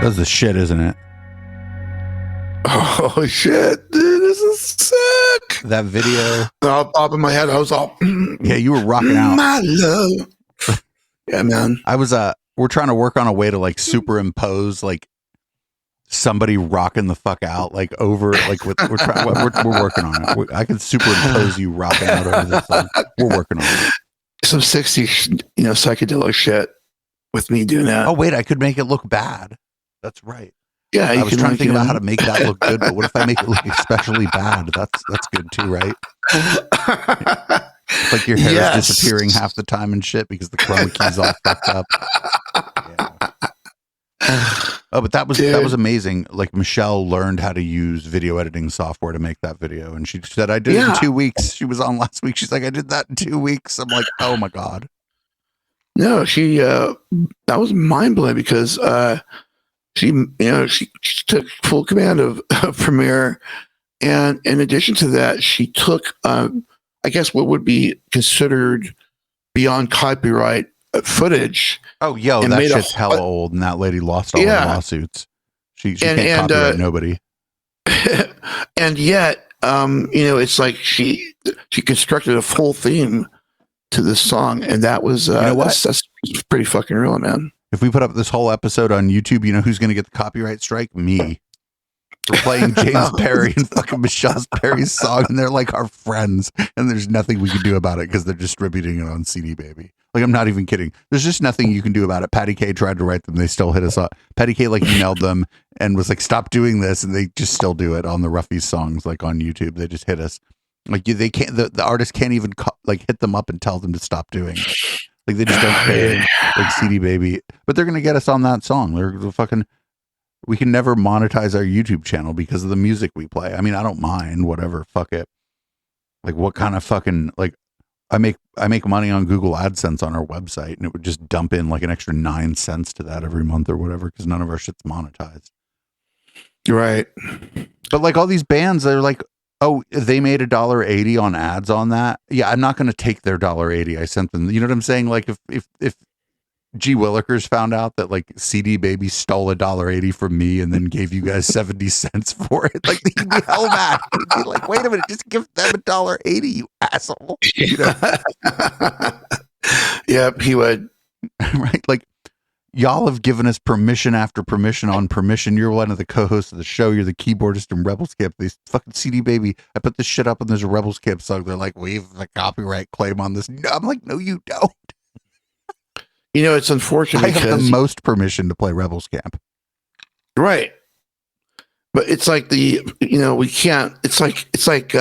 That's the shit, isn't it? Oh shit, dude, this is sick. That video. Up in my head, I was all, yeah, you were rocking out. My love. Yeah, man. I was we're trying to work on a way to like superimpose like somebody rocking the fuck out like over like we're working on it. I could superimpose you rocking out over this song. We're working on it. Some 60s, psychedelic shit with me doing that. Oh wait, I could make it look bad. That's right. Yeah, I was trying to think about how to make that look good, but what if I make it look especially bad? That's good too, right? It's like your hair is disappearing half the time and shit because the chroma key's all fucked up. Yeah. Oh, but that was amazing. Like Michelle learned how to use video editing software to make that video, and she said I did it in 2 weeks. She was on last week. She's like, I did that in 2 weeks. I'm like, oh my god. No, she that was mind blowing because she took full command of Premiere, and in addition to that, she took I guess what would be considered beyond copyright footage. Oh, yo, that shit's hella old, and that lady lost all her lawsuits. She can't copyright nobody. And yet, it's like she constructed a full theme to this song, and that was that's pretty fucking real, man. If we put up this whole episode on YouTube, you know who's going to get the copyright strike? Me. We're playing James Perry and fucking Michelle Perry's song, and they're like our friends, and there's nothing we can do about it because they're distributing it on CD Baby. Like, I'm not even kidding. There's just nothing you can do about it. Patty K tried to write them. They still hit us up. Patty K like emailed them and was like, stop doing this. And they just still do it on the Ruffies songs, like on YouTube. They just hit us. Like they can't, the artist can't even like hit them up and tell them to stop doing it. Like they just don't pay it, like CD Baby. But they're going to get us on that song. They're fucking, we can never monetize our YouTube channel because of the music we play. I mean, I don't mind, whatever, fuck it. Like what kind of fucking, like, I make money on Google AdSense on our website, and it would just dump in like an extra 9 cents to that every month or whatever, because none of our shit's monetized. Right. But like all these bands, they're like, oh, they made $1.80 on ads on that. Yeah, I'm not going to take their $1.80. I sent them. You know what I'm saying? Like if G Willikers found out that like CD Baby stole $1.80 from me and then gave you guys 70 cents for it, like he'd be hell mad. He'd be like, wait a minute, just give them $1.80, you asshole. You know? Yep, he would. Right? Like y'all have given us permission after permission on permission. You're one of the co-hosts of the show. You're the keyboardist in Rebels Camp. These fucking CD Baby. I put this shit up and there's a Rebels Camp song. They're like, we have a copyright claim on this. No, I'm like, no, you don't. It's unfortunate. I have the most permission to play Rebels Camp. Right. But it's like we can't, it's like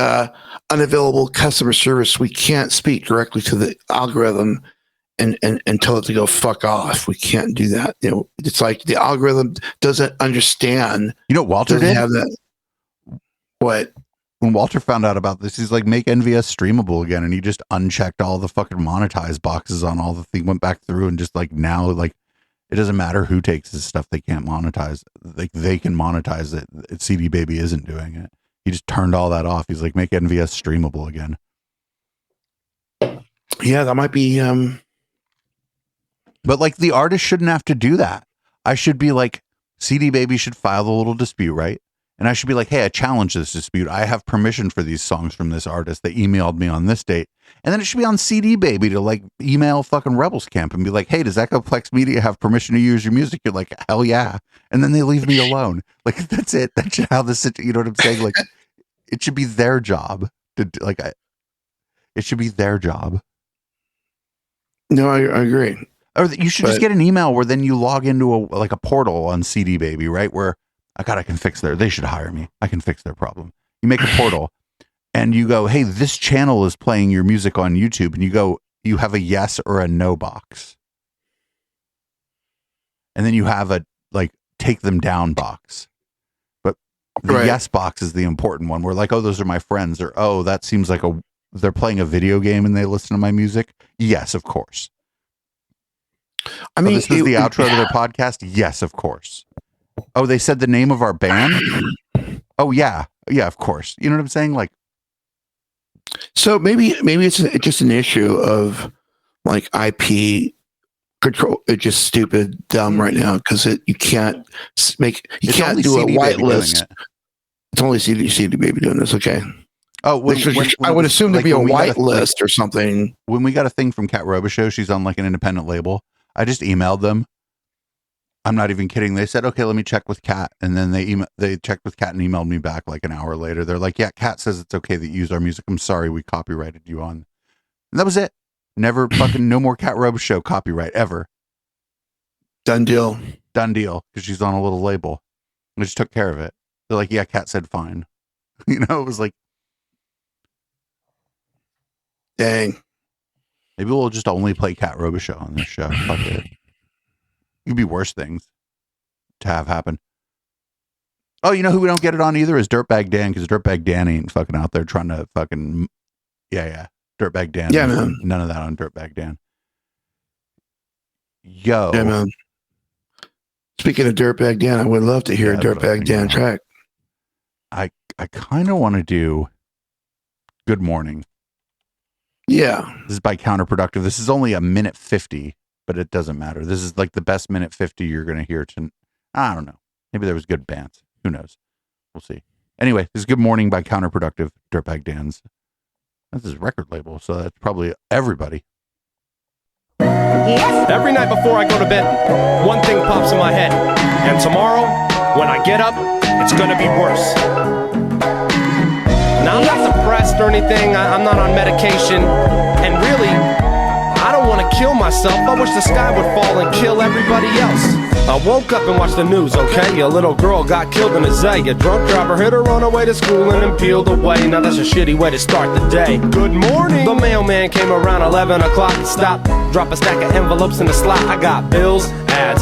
unavailable customer service. We can't speak directly to the algorithm and tell it to go fuck off. We can't do that. It's like the algorithm doesn't understand. You know what Walter did? Have that. What? When Walter found out about this, he's like, make NVS streamable again. And he just unchecked all the fucking monetized boxes on all the thing, went back through and just like now, like, it doesn't matter who takes this stuff. They can't monetize. Like they can monetize it. CD Baby isn't doing it. He just turned all that off. He's like, make NVS streamable again. Yeah, that might be. But like the artist shouldn't have to do that. I should be like, CD Baby should file the little dispute, right? And I should be like, hey, I challenge this dispute. I have permission for these songs from this artist. They emailed me on this date. And then it should be on CD Baby to like email fucking Rebels Camp and be like, hey, does Echoplex Media have permission to use your music? You're like, hell yeah. And then they leave me alone. Like, that's it. That's how this, you know what I'm saying? Like, it should be their job to like, it should be their job. No, I agree. Or you should just get an email where then you log into a portal on CD Baby, right? Where I can fix they should hire me. I can fix their problem. You make a portal and you go, hey, this channel is playing your music on YouTube. And you have a yes or a no box. And then you have a like take them down box. But the yes box is the important one. We're like, oh, those are my friends. Or, oh, that seems like they're playing a video game and they listen to my music. Yes, of course. I mean, this is the outro to their podcast. Yes, of course. Oh, they said the name of our band. Oh yeah, of course. You know what I'm saying? Like, so maybe it's just an issue of like IP control. It's just stupid, dumb right now because you can't It's can't only do CD a Baby doing whitelist. it. It's only CD Baby doing this. Okay. Oh, I would assume there'd be a when we got whitelist or something. When we got a thing from Cat Robo Show, she's on like an independent label. I just emailed them. I'm not even kidding. They said, "Okay, let me check with Cat," and then they checked with Cat and emailed me back like an hour later. They're like, "Yeah, Cat says it's okay that you use our music. I'm sorry, we copyrighted you on." And that was it. Never fucking no more Cat Robo Show copyright ever. Done deal. Done deal. Because she's on a little label. I just took care of it. They're like, "Yeah, Cat said fine." You know, it was like, dang. Maybe we'll just only play Cat Robo Show on this show. Fuck it. Could be worse things to have happen. Oh, you know who we don't get it on either is Dirtbag Dan, because Dirtbag Dan ain't fucking out there trying to fucking Dirtbag Dan. Yeah, man. None of that on Dirtbag Dan. Yo. Yeah, man. Speaking of Dirtbag Dan, I would love to hear a Dirtbag Dan track. I kind of want to do Good Morning. Yeah. This is by Counterproductive. This is only a minute 50. But it doesn't matter. This is like the best minute 50 you're going to hear. I don't know. Maybe there was good bands. Who knows? We'll see. Anyway, this is Good Morning by Counterproductive, Dirtbag Dan's. That's his record label, so that's probably everybody. Every night before I go to bed, one thing pops in my head. And tomorrow, when I get up, it's going to be worse. Now, I'm not depressed or anything. I'm not on medication. And really, I don't want to kill myself. I wish the sky would fall and kill everybody else. I woke up and watched the news, okay? A little girl got killed in Azalea. Drunk driver hit her on her way to school and then peeled away. Now that's a shitty way to start the day. Good morning. The mailman came around 11 o'clock and stopped. Drop a stack of envelopes in the slot. I got bills, ads,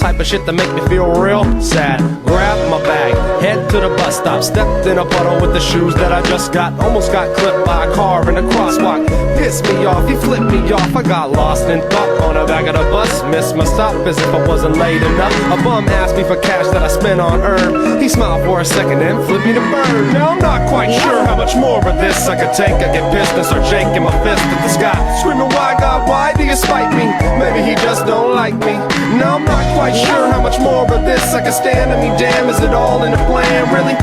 type of shit that make me feel real sad. Grab my bag, head to the bus stop. Stepped in a puddle with the shoes that I just got. Almost got clipped by a car in a crosswalk. Pissed me off, he flipped me off. I got lost in thought on the back of the bus. Missed my stop as if I wasn't late enough. A bum asked me for cash that I spent on Herb. He smiled for a second and flipped me the bird. Now I'm not quite sure how much more of this I could take. I get pissed and start shaking my fist at the sky, screaming, why God, why do you spite me? Maybe he just don't like me. Now I'm not quite sure how much more of this I can stand. I mean, damn, is it all in the plan, really?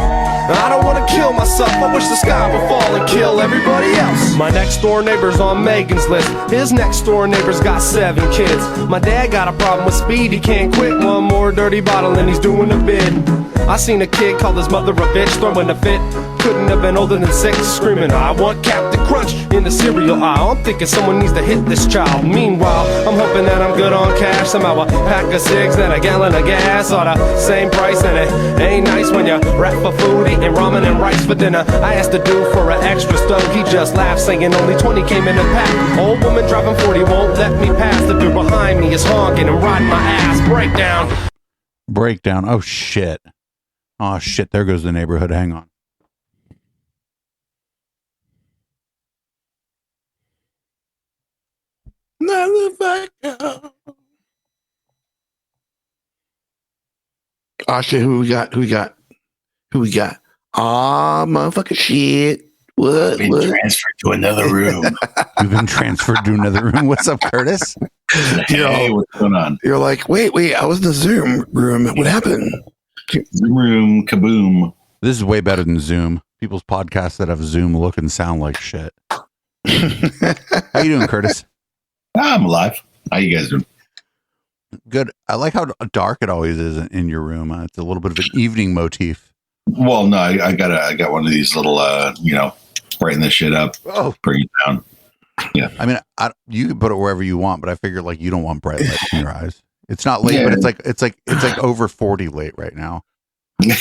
I don't want to kill myself. I wish the sky would fall and kill everybody else. My next door neighbor's on Megan's list. His next door neighbor's got 7 kids. My dad got a problem with speed. He can't quit. One more dirty bottle and he's doing a bid. I seen a kid call his mother a bitch, throwing a fit. Couldn't have been older than 6, screaming, I want Captain Crunch in the cereal aisle. I'm thinking someone needs to hit this child. Meanwhile, I'm hoping that I'm good on cash. Somehow a pack of cigs and a gallon of gas are the same price, and it ain't nice when you rap for food, eating ramen and rice for dinner. I asked the dude for an extra stove. He just laughed, saying only 20 came in a pack. Old woman driving 40 won't let me pass. The dude behind me is honking and riding my ass. Breakdown. Oh shit. Oh shit. There goes the neighborhood. Hang on. Motherfucker. Oh shit, who we got? Ah, motherfucker shit. What? Transferred to another room. You've been transferred to another room. What's up, Curtis? Hey, what's going on? You're like, wait, I was in the Zoom room. What happened? Zoom room, kaboom. This is way better than Zoom. People's podcasts that have Zoom look and sound like shit. How you doing, Curtis? I'm alive. How you guys doing? Good. I like how dark it always is in your room. It's a little bit of an evening motif. Well, no, I got one of these little, brighten this shit up. Oh, bring it down. Yeah. I mean, you can put it wherever you want, but I figure like you don't want bright light in your eyes. It's not late, but it's like over 40 late right now. You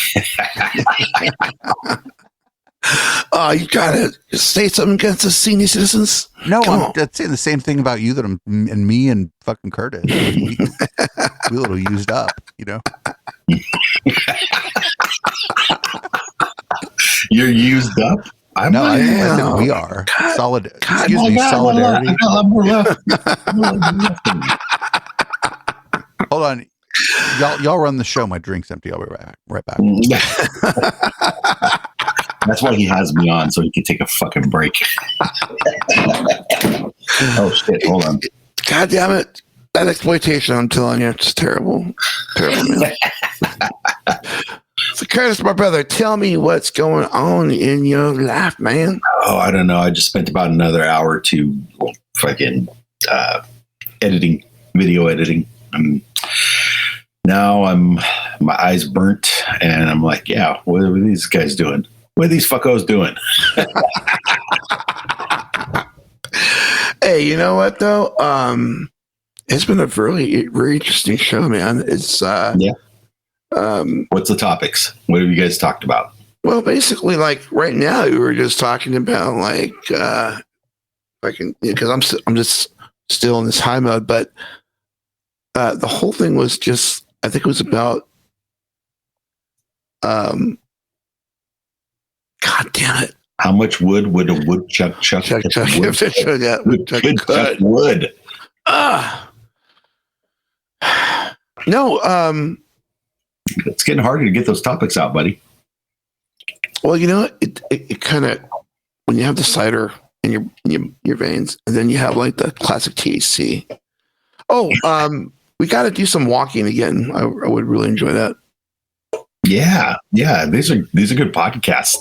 gotta say something against the senior citizens? No, I'm saying the same thing about you that I'm and me and fucking Curtis. We a little used up, you know. You're used up. I said we are. Solidarity. I got a lot more left. Hold on. Y'all run the show. My drink's empty. I'll be right back. That's why he has me on, so he can take a fucking break. Oh shit! Hold on. God damn it. That exploitation, I'm telling you, it's terrible. Terrible, man. So, Curtis, my brother, tell me what's going on in your life, man. Oh, I don't know. I just spent about another hour or two fucking editing, video editing. Now my eyes burnt, and I'm like, yeah, what are these guys doing? What are these fuckos doing? Hey, you know what though? It's been a very, very interesting show, man. It's yeah. What's the topics? What have you guys talked about? Well, basically, like right now, we were just talking about like, because I'm just still in this high mode, but the whole thing was just, I think it was about, God damn it. How much wood would a woodchuck chuck? Wood. No, it's getting harder to get those topics out, buddy. Well, you know, it kind of, when you have the cider in your veins, and then you have like the classic THC. Oh, we got to do some walking again. I would really enjoy that. Yeah. These are good podcast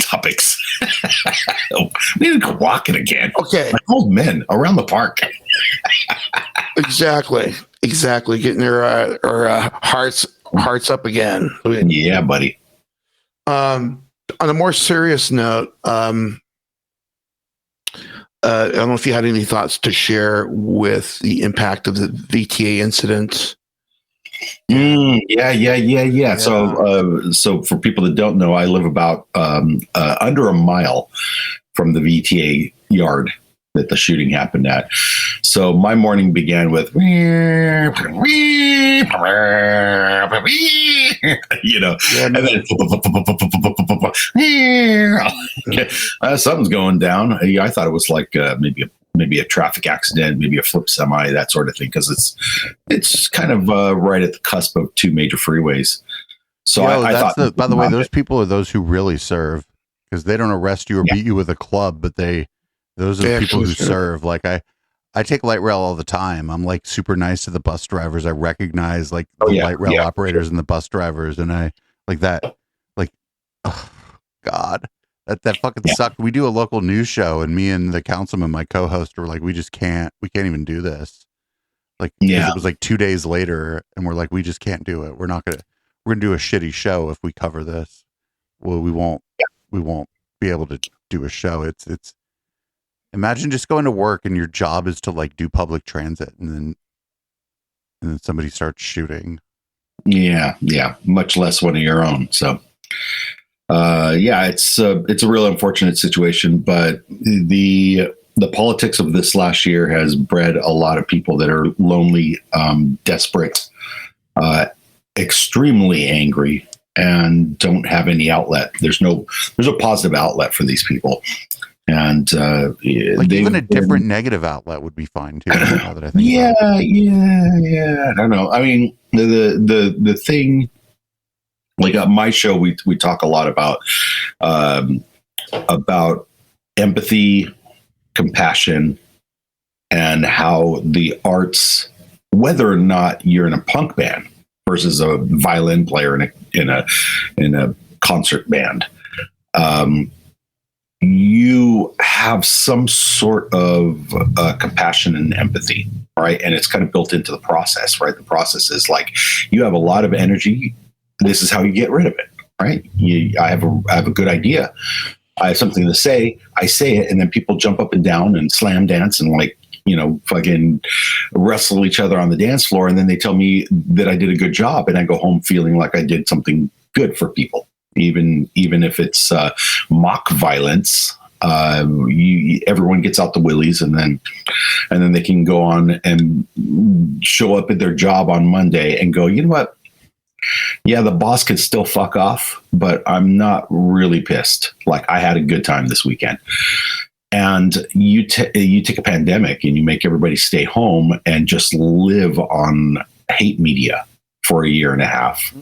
topics. We need to go walking again. Okay, like old men around the park. Exactly. Getting their hearts up again. Yeah, buddy. On a more serious note, I don't know if you had any thoughts to share with the impact of the VTA incident. Yeah. So for people that don't know, I live about under a mile from the VTA yard that the shooting happened at. So my morning began with, and then something's going down. I thought it was like maybe a traffic accident, maybe a flip semi, that sort of thing, because it's kind of right at the cusp of two major freeways. So I thought, by the way, those people are those who really serve, because they don't arrest you or beat you with a club, but those are the people who serve. Like I take light rail all the time. I'm like super nice to the bus drivers. I recognize like the light rail operators and the bus drivers, and I like that. Like, oh God, that fucking sucked. We do a local news show, and me and the councilman, my co-host, were like, we can't even do this. Like, it was like 2 days later, and we're like, we just can't do it. We're gonna do a shitty show if we cover this. Well, we won't be able to do a show. It's imagine just going to work and your job is to like do public transit, and then somebody starts shooting. Yeah. Much less one of your own. So, it's a real unfortunate situation, but the politics of this last year has bred a lot of people that are lonely, desperate, extremely angry, and don't have any outlet. There's a positive outlet for these people. And like even a different negative outlet would be fine too. Now that I think I don't know. I mean, the thing, like on my show, we talk a lot about empathy, compassion, and how the arts, whether or not you're in a punk band versus a violin player in a concert band. You have some sort of compassion and empathy, right? And it's kind of built into the process, right? The process is like, you have a lot of energy. This is how you get rid of it, right? I have a good idea. I have something to say. I say it, and then people jump up and down and slam dance and like, fucking wrestle each other on the dance floor. And then they tell me that I did a good job, and I go home feeling like I did something good for people. Even if it's mock violence, everyone gets out the willies, and then they can go on and show up at their job on Monday and go, you know what? Yeah, the boss could still fuck off, but I'm not really pissed. Like, I had a good time this weekend. And you take a pandemic and you make everybody stay home and just live on hate media for a year and a half.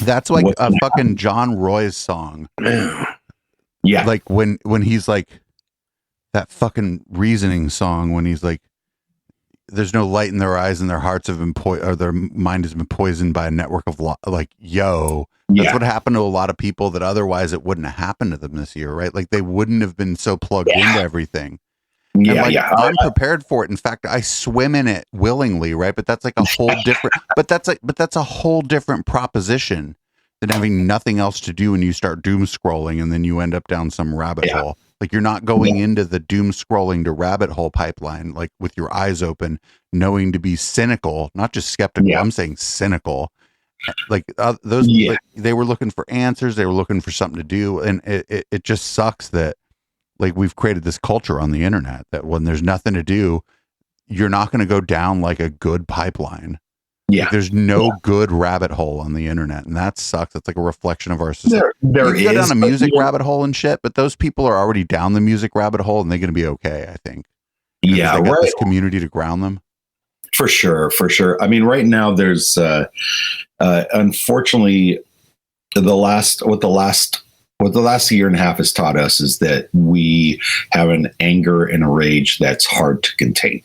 That's like a fucking John Roy's song. Yeah. Like when he's like that fucking reasoning song, when he's like, there's no light in their eyes and their hearts have been or their mind has been poisoned by a network of that's what happened to a lot of people that otherwise it wouldn't have happened to them this year, right? Like they wouldn't have been so plugged into everything. I'm prepared for it. In fact, I swim in it willingly, right? But that's like a whole different but that's a whole different proposition than having nothing else to do and you start doom scrolling and then you end up down some rabbit hole. Like you're not going into the doom scrolling to rabbit hole pipeline, like with your eyes open, knowing to be cynical, not just skeptical. I'm saying cynical. Like like, they were looking for answers. They were looking for something to do. And it just sucks that like we've created this culture on the internet that when there's nothing to do, you're not going to go down like a good pipeline. Like, there's no good rabbit hole on the internet, and that sucks. It's like a reflection of our society. There you go down a music rabbit hole and shit, but those people are already down the music rabbit hole, and they're going to be okay, I think. They got this community to ground them. For sure. I mean, right now there's unfortunately what the last year and a half has taught us is that we have an anger and a rage that's hard to contain.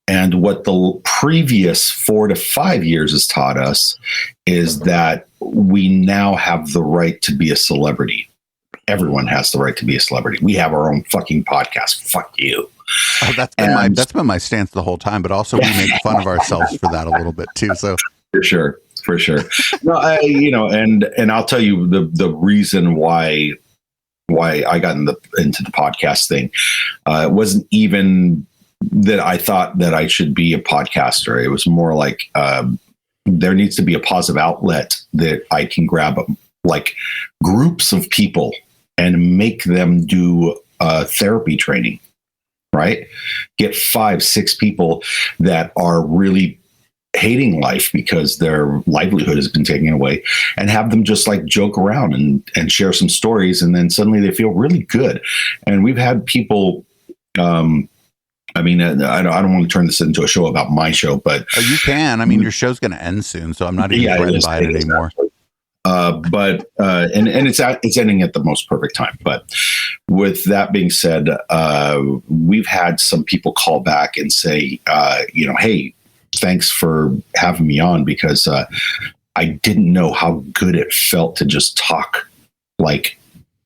And what the previous 4 to 5 years has taught us is that we now have the right to be a celebrity. Everyone has the right to be a celebrity. We have our own fucking podcast. Fuck you. Oh, that's been my stance the whole time, but also we make fun of ourselves for that a little bit too. So for sure. No, and I'll tell you the reason why I got into the podcast thing. It wasn't even that I thought that I should be a podcaster. It was more like there needs to be a positive outlet that I can grab like groups of people and make them do therapy training, right? Get 5-6 people that are really hating life because their livelihood has been taken away and have them just like joke around and share some stories. And then suddenly they feel really good. And we've had people, I mean, I don't want to turn this into a show about my show, but you can. I mean, your show's going to end soon, so I'm not even threatened by it anymore. But it's ending at the most perfect time. But with that being said, we've had some people call back and say, hey, thanks for having me on because I didn't know how good it felt to just talk like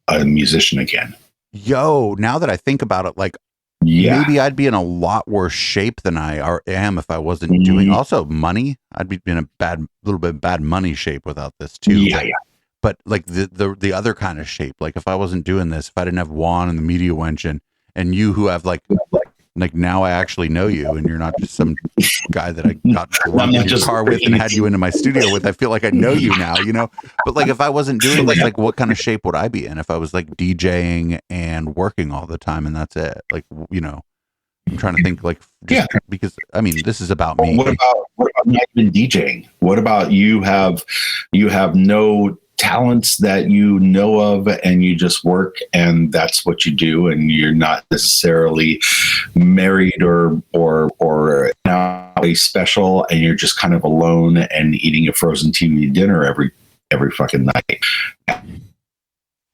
a musician again. Yo, now that I think about it, like. Yeah. Maybe I'd be in a lot worse shape than I am if I wasn't doing also money. I'd be in a little bit bad money shape without this too. Yeah. But like the other kind of shape, like if I wasn't doing this, if I didn't have Juan and the media wench and you who have like now I actually know you and you're not just some guy that I got in your car with and had you into my studio with. I feel like I know you now, but like if I wasn't doing this, like what kind of shape would I be in if I was like DJing and working all the time and that's it? Like, I'm trying to think like, because I mean, this is about me. What about not even DJing? What about you have no talents that you know of and you just work and that's what you do and you're not necessarily married or now special and you're just kind of alone and eating a frozen TV dinner every fucking night.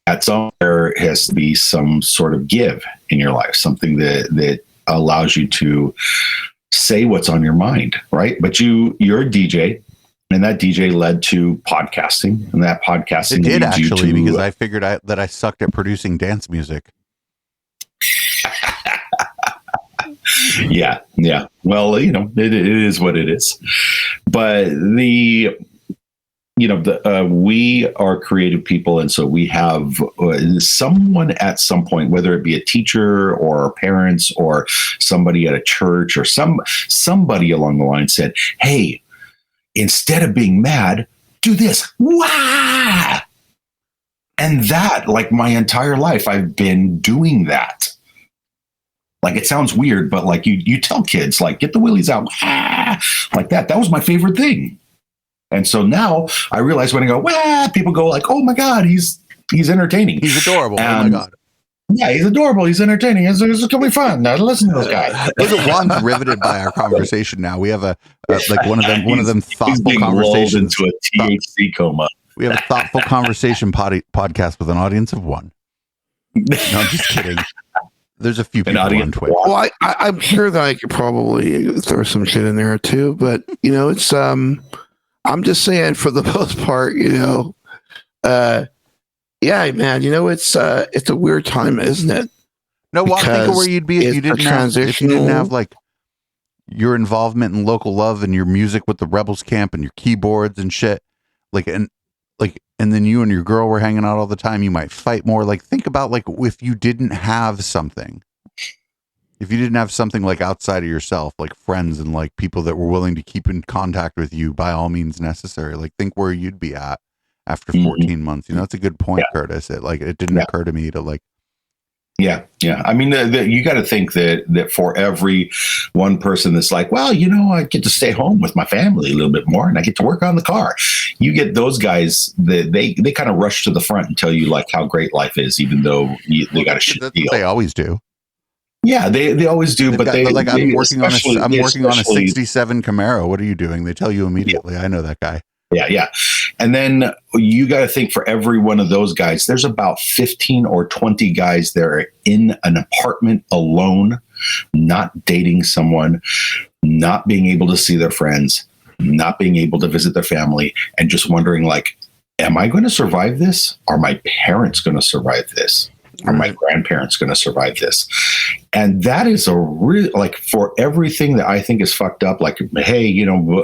At some there has to be some sort of give in your life, something that allows you to say what's on your mind, right? But you're a DJ. And that DJ led to podcasting, and that podcasting it did actually because I figured that I sucked at producing dance music. Yeah. Well, it is what it is. But we are creative people, and so we have someone at some point, whether it be a teacher or our parents or somebody at a church or somebody along the line said, "Hey, instead of being mad, do this." Wah! And that, like my entire life, I've been doing that. Like it sounds weird, but like you tell kids, like, get the willies out, wah! Like that. That was my favorite thing. And so now I realize when I go, wah, people go like, oh my God, he's entertaining. He's adorable. Oh my God. Yeah, he's adorable. He's entertaining. It's going to be fun. Now listen to this guy. Look at Juan's riveted by our conversation. Now we have one of them thoughtful conversations into a THC coma. We have a thoughtful conversation podcast with an audience of one. No, I'm just kidding. There's a few people on Twitch. Well, I'm sure that I could probably throw some shit in there too, but it's I'm just saying for the most part, yeah, man, it's a weird time, isn't it? No, well, think of where you'd be if you didn't have like your involvement in local love and your music with the Rebels camp and your keyboards and shit. And then you and your girl were hanging out all the time. You might fight more. Like, think about like if you didn't have something. If you didn't have something like outside of yourself, like friends and like people that were willing to keep in contact with you by all means necessary. Like, think where you'd be at after 14 months. That's a good point, Curtis. It didn't occur to me to like. Yeah. I mean, you got to think that for every one person that's like, well, I get to stay home with my family a little bit more, and I get to work on the car. You get those guys that they kind of rush to the front and tell you like how great life is, even though they got a shit deal. They always do. Yeah, they always do. But I'm working on a '67 Camaro. What are you doing? They tell you immediately. I know that guy. Yeah. And then you got to think for every one of those guys, there's about 15 or 20 guys that are in an apartment alone, not dating someone, not being able to see their friends, not being able to visit their family, and just wondering like, am I going to survive this? Are my parents going to survive this? Are my grandparents going to survive this? And that is a real, like, for everything that I think is fucked up, like, hey,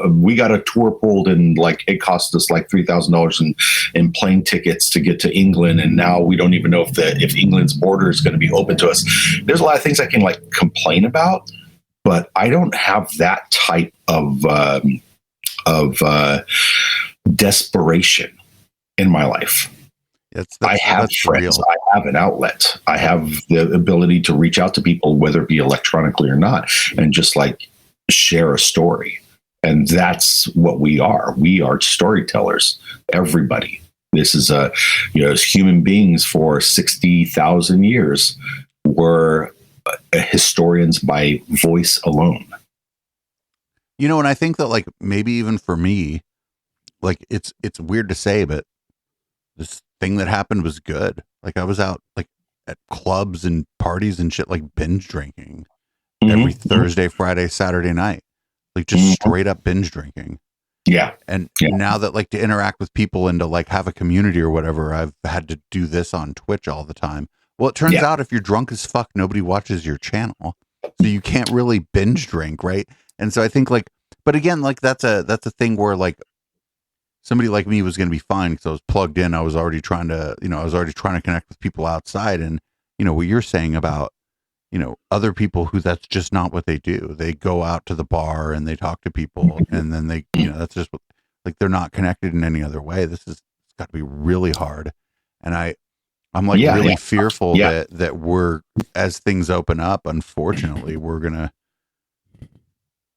we got a tour pulled and like it cost us like $3,000 in plane tickets to get to England, and now we don't even know if England's border is going to be open to us. There's a lot of things I can like complain about, but I don't have that type of desperation in my life. I have friends. Real. I have an outlet. I have the ability to reach out to people, whether it be electronically or not, and just like share a story. And that's what we are. We are storytellers. Everybody. This is as human beings for 60,000 years were historians by voice alone. And I think that like maybe even for me, like it's weird to say, but this thing that happened was good. Like I was out like at clubs and parties and shit, like binge drinking every Thursday, Friday, Saturday night, like just straight up binge drinking. Yeah. And now that like to interact with people and to like have a community or whatever, I've had to do this on Twitch all the time. Well, it turns out if you're drunk as fuck, nobody watches your channel. So you can't really binge drink. Right. And so I think like, but again, like that's a thing where like, somebody like me was going to be fine because I was plugged in. I was already trying to connect with people outside. And, what you're saying about, other people who that's just not what they do. They go out to the bar and they talk to people and then they, that's just like, they're not connected in any other way. It's got to be really hard. And I'm like really fearful that we're, as things open up, unfortunately, we're going to,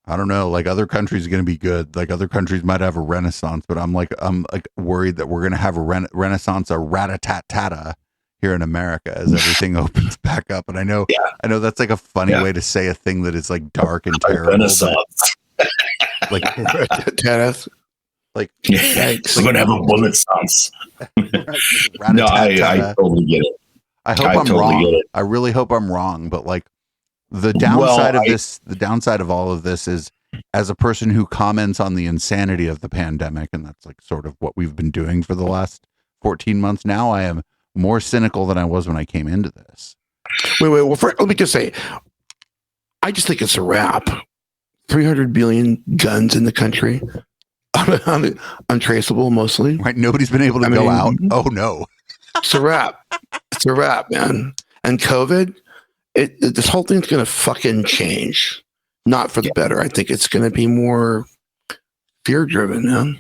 I don't know, like other countries are going to be good. Like other countries might have a renaissance, but I'm like worried that we're going to have a renaissance, a rat-a-tat-tata here in America as everything opens back up. And I know that's like a funny way to say a thing that is like dark and terrible. Renaissance. Like, tennis. Like, we're going to have a renaissance. No, I totally get it. I hope I'm wrong. I really hope I'm wrong, but like, the downside the downside of all of this is, as a person who comments on the insanity of the pandemic, and that's like sort of what we've been doing for the last 14 months now, I am more cynical than I was when I came into this. Wait. Well, let me just say, I just think it's a wrap. 300 billion guns in the country, untraceable mostly. Right? Nobody's been able to go out. Oh no, it's a wrap. It's a wrap, man. And COVID. This whole thing's going to fucking change. Not for the better. I think it's going to be more fear-driven, man.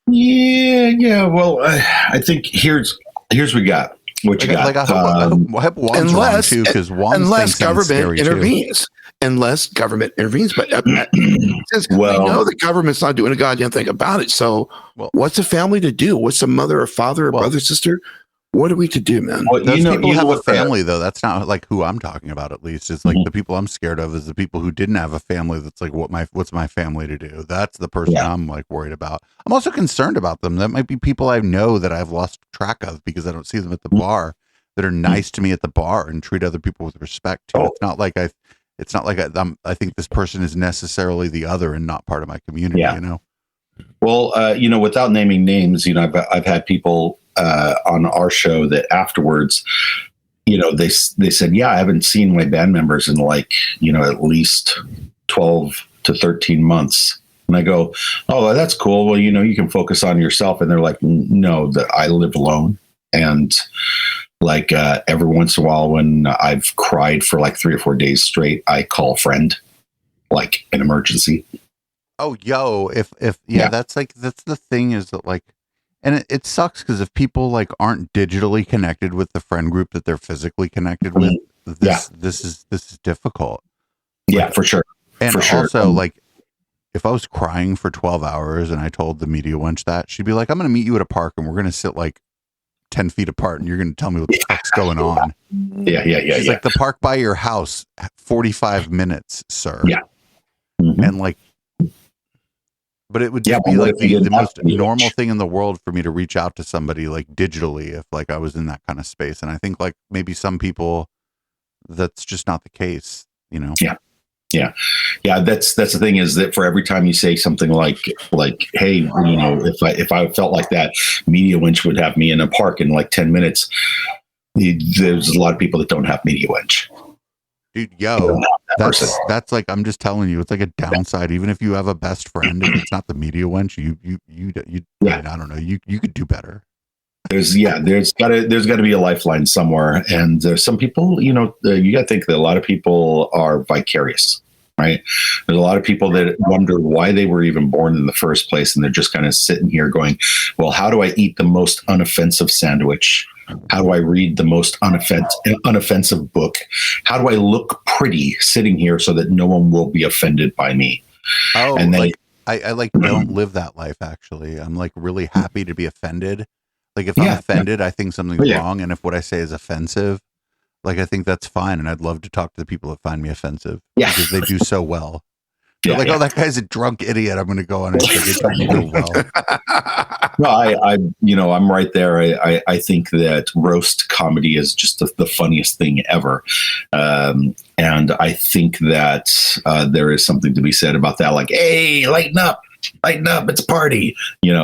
Yeah. Well, I think here's what we got. What you got? Like I hope Juan's wrong too, because unless government intervenes. Unless government intervenes, but since we know the government's not doing a goddamn thing about it. So, what's a family to do? What's a mother or father or brother, sister? What are we to do, man? Well, those people have a family, though. That's not like who I'm talking about. At least it's like the people I'm scared of is the people who didn't have a family. That's like, what's my family to do? That's the person I'm like worried about. I'm also concerned about them. That might be people I know that I've lost track of because I don't see them at the bar. that are nice to me at the bar and treat other people with respect too. It's not like I think this person is necessarily the other and not part of my community, you know? Well, without naming names, I've had people on our show that afterwards, they said, yeah, I haven't seen my band members in like, at least 12 to 13 months. And I go, oh, that's cool. Well, you can focus on yourself. And they're like, no, that I live alone. And like every once in a while when I've cried for like 3 or 4 days straight, I call a friend, like an emergency. Oh, that's the thing is that like, and it sucks because if people like aren't digitally connected with the friend group that they're physically connected with, this is difficult. Yeah, for sure. And also like, if I was crying for 12 hours and I told the media wench that, she'd be like, I'm going to meet you at a park and we're going to sit like 10 feet apart and you're going to tell me what the fuck's going on. Yeah. She's like, the park by your house, 45 minutes, sir. Yeah. Mm-hmm. And like, but it would just be like the most normal thing in the world for me to reach out to somebody like digitally if like I was in that kind of space. And I think like maybe some people, that's just not the case, Yeah. That's the thing is that for every time you say something like, hey, if I felt like that, Media Wench would have me in a park in like 10 minutes. There's a lot of people that don't have Media Wench. Dude, that's like, I'm just telling you, it's like a downside. Even if you have a best friend, if it's not the Media Wench, I don't know, you could do better. There's got to be a lifeline somewhere, and some people, you got to think that a lot of people are vicarious, right? There's a lot of people that wonder why they were even born in the first place, and they're just kind of sitting here going, "Well, how do I eat the most unoffensive sandwich? How do I read the most unoffensive book? How do I look pretty sitting here so that no one will be offended by me?" Oh, and then, I like don't live that life. Actually, I'm like really happy to be offended. Like if I'm offended, I think something's wrong. And if what I say is offensive, like I think that's fine. And I'd love to talk to the people that find me offensive because they do so well. They're like, oh, that guy's a drunk idiot. I'm going to go on and say they don't do well. No, I'm right there. I think that roast comedy is just the funniest thing ever. And I think that there is something to be said about that. Like, hey, lighten up, it's a party,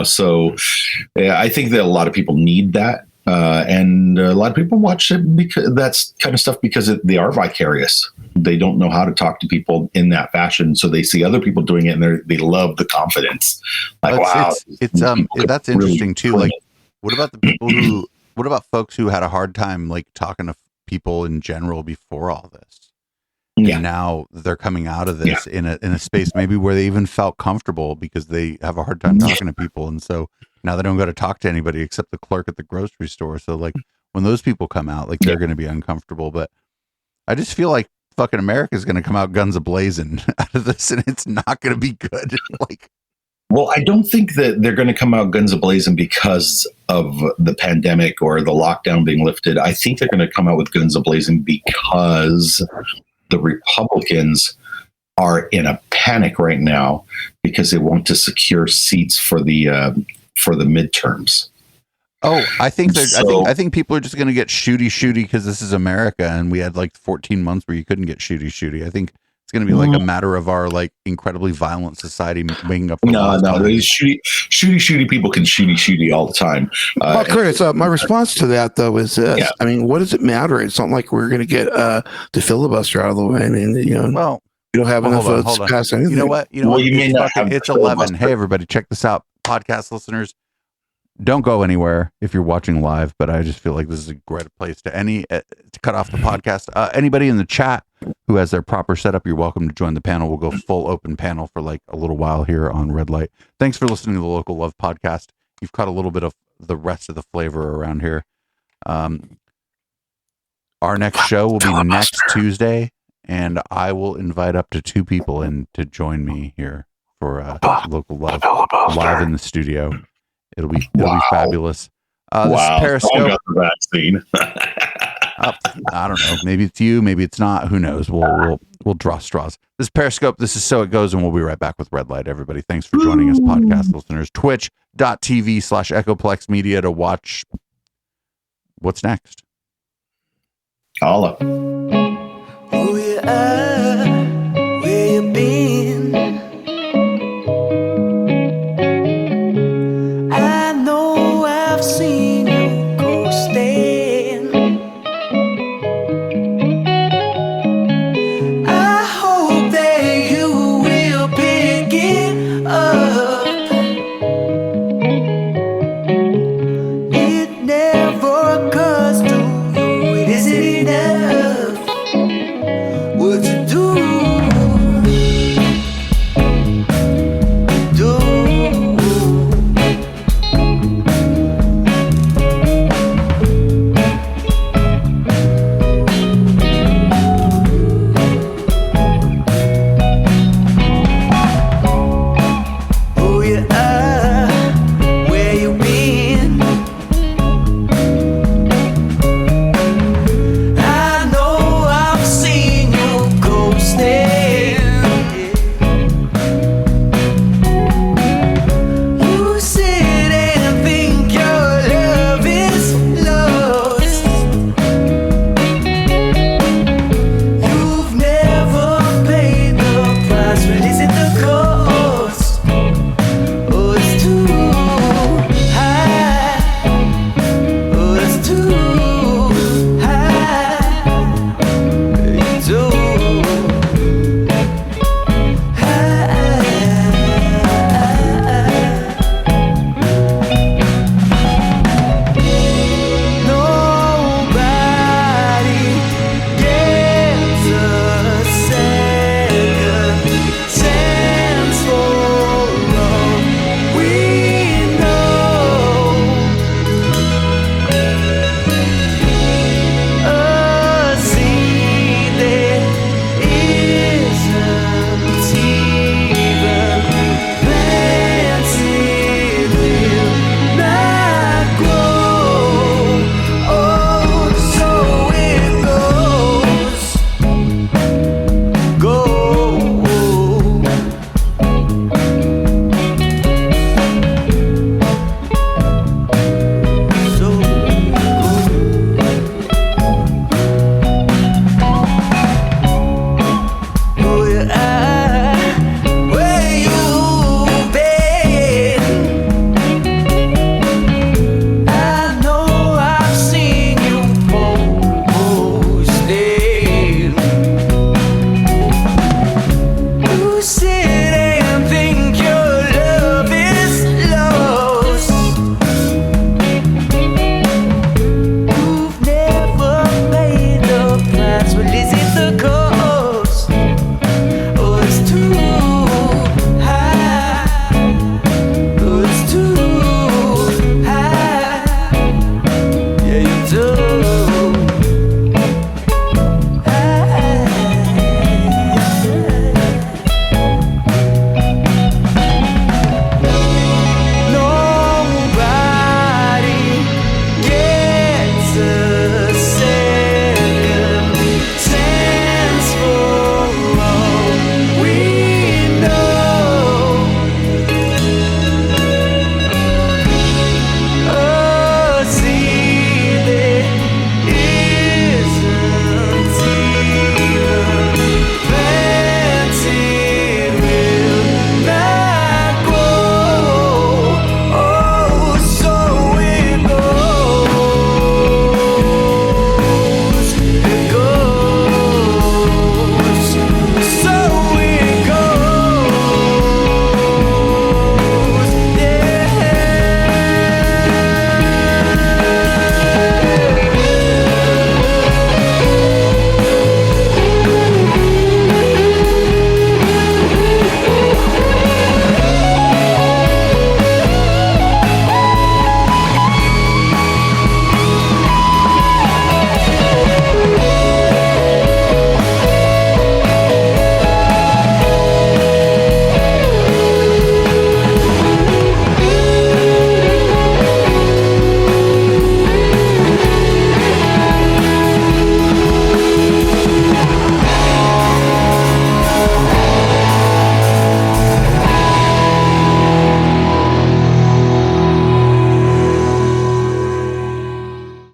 so I think that a lot of people need that. And a lot of people watch it because that's kind of stuff because they are vicarious. They don't know how to talk to people in that fashion. So they see other people doing it and they love the confidence. Like, wow. That's interesting too. Like, what about folks who had a hard time, like talking to people in general before all this? And now they're coming out of this in a space maybe where they even felt comfortable because they have a hard time talking to people. And so now they don't go to talk to anybody except the clerk at the grocery store. So like when those people come out, like they're going to be uncomfortable. But I just feel like fucking America is going to come out guns a-blazing out of this and it's not going to be good. Well, I don't think that they're going to come out guns a-blazing because of the pandemic or the lockdown being lifted. I think they're going to come out with guns a-blazing because the Republicans are in a panic right now because they want to secure seats for the midterms. Oh, I think I think people are just going to get shooty because this is America and we had like 14 months where you couldn't get shooty. I think it's going to be like a matter of our like incredibly violent society making up. No, shooty people can shooty all the time. Well, Curtis, my response to that though is this. Yeah. I mean, what does it matter? It's not like we're going to get the filibuster out of the way. I mean, we don't have enough votes to pass anything. You know what? It's 11. Hey, everybody, check this out. Podcast listeners, don't go anywhere if you're watching live, but I just feel like this is a great place to cut off the podcast. Anybody in the chat who has their proper setup, you're welcome to join the panel. We'll go full open panel for like a little while here on Red Light. Thanks for listening to the Local Love Podcast. You've caught a little bit of the rest of the flavor around here. Our next show will be next Tuesday, and I will invite up to 2 people in to join me here for Local Love live in the studio. It'll be fabulous. This is Periscope. Got the vaccine. I don't know. Maybe it's you. Maybe it's not. Who knows? We'll draw straws. This is Periscope. This is So It Goes, and we'll be right back with Red Light. Everybody, thanks for joining us, podcast listeners. Twitch.tv/Echoplex Media to watch what's next. Holla. Who you are, where you been? I know I've seen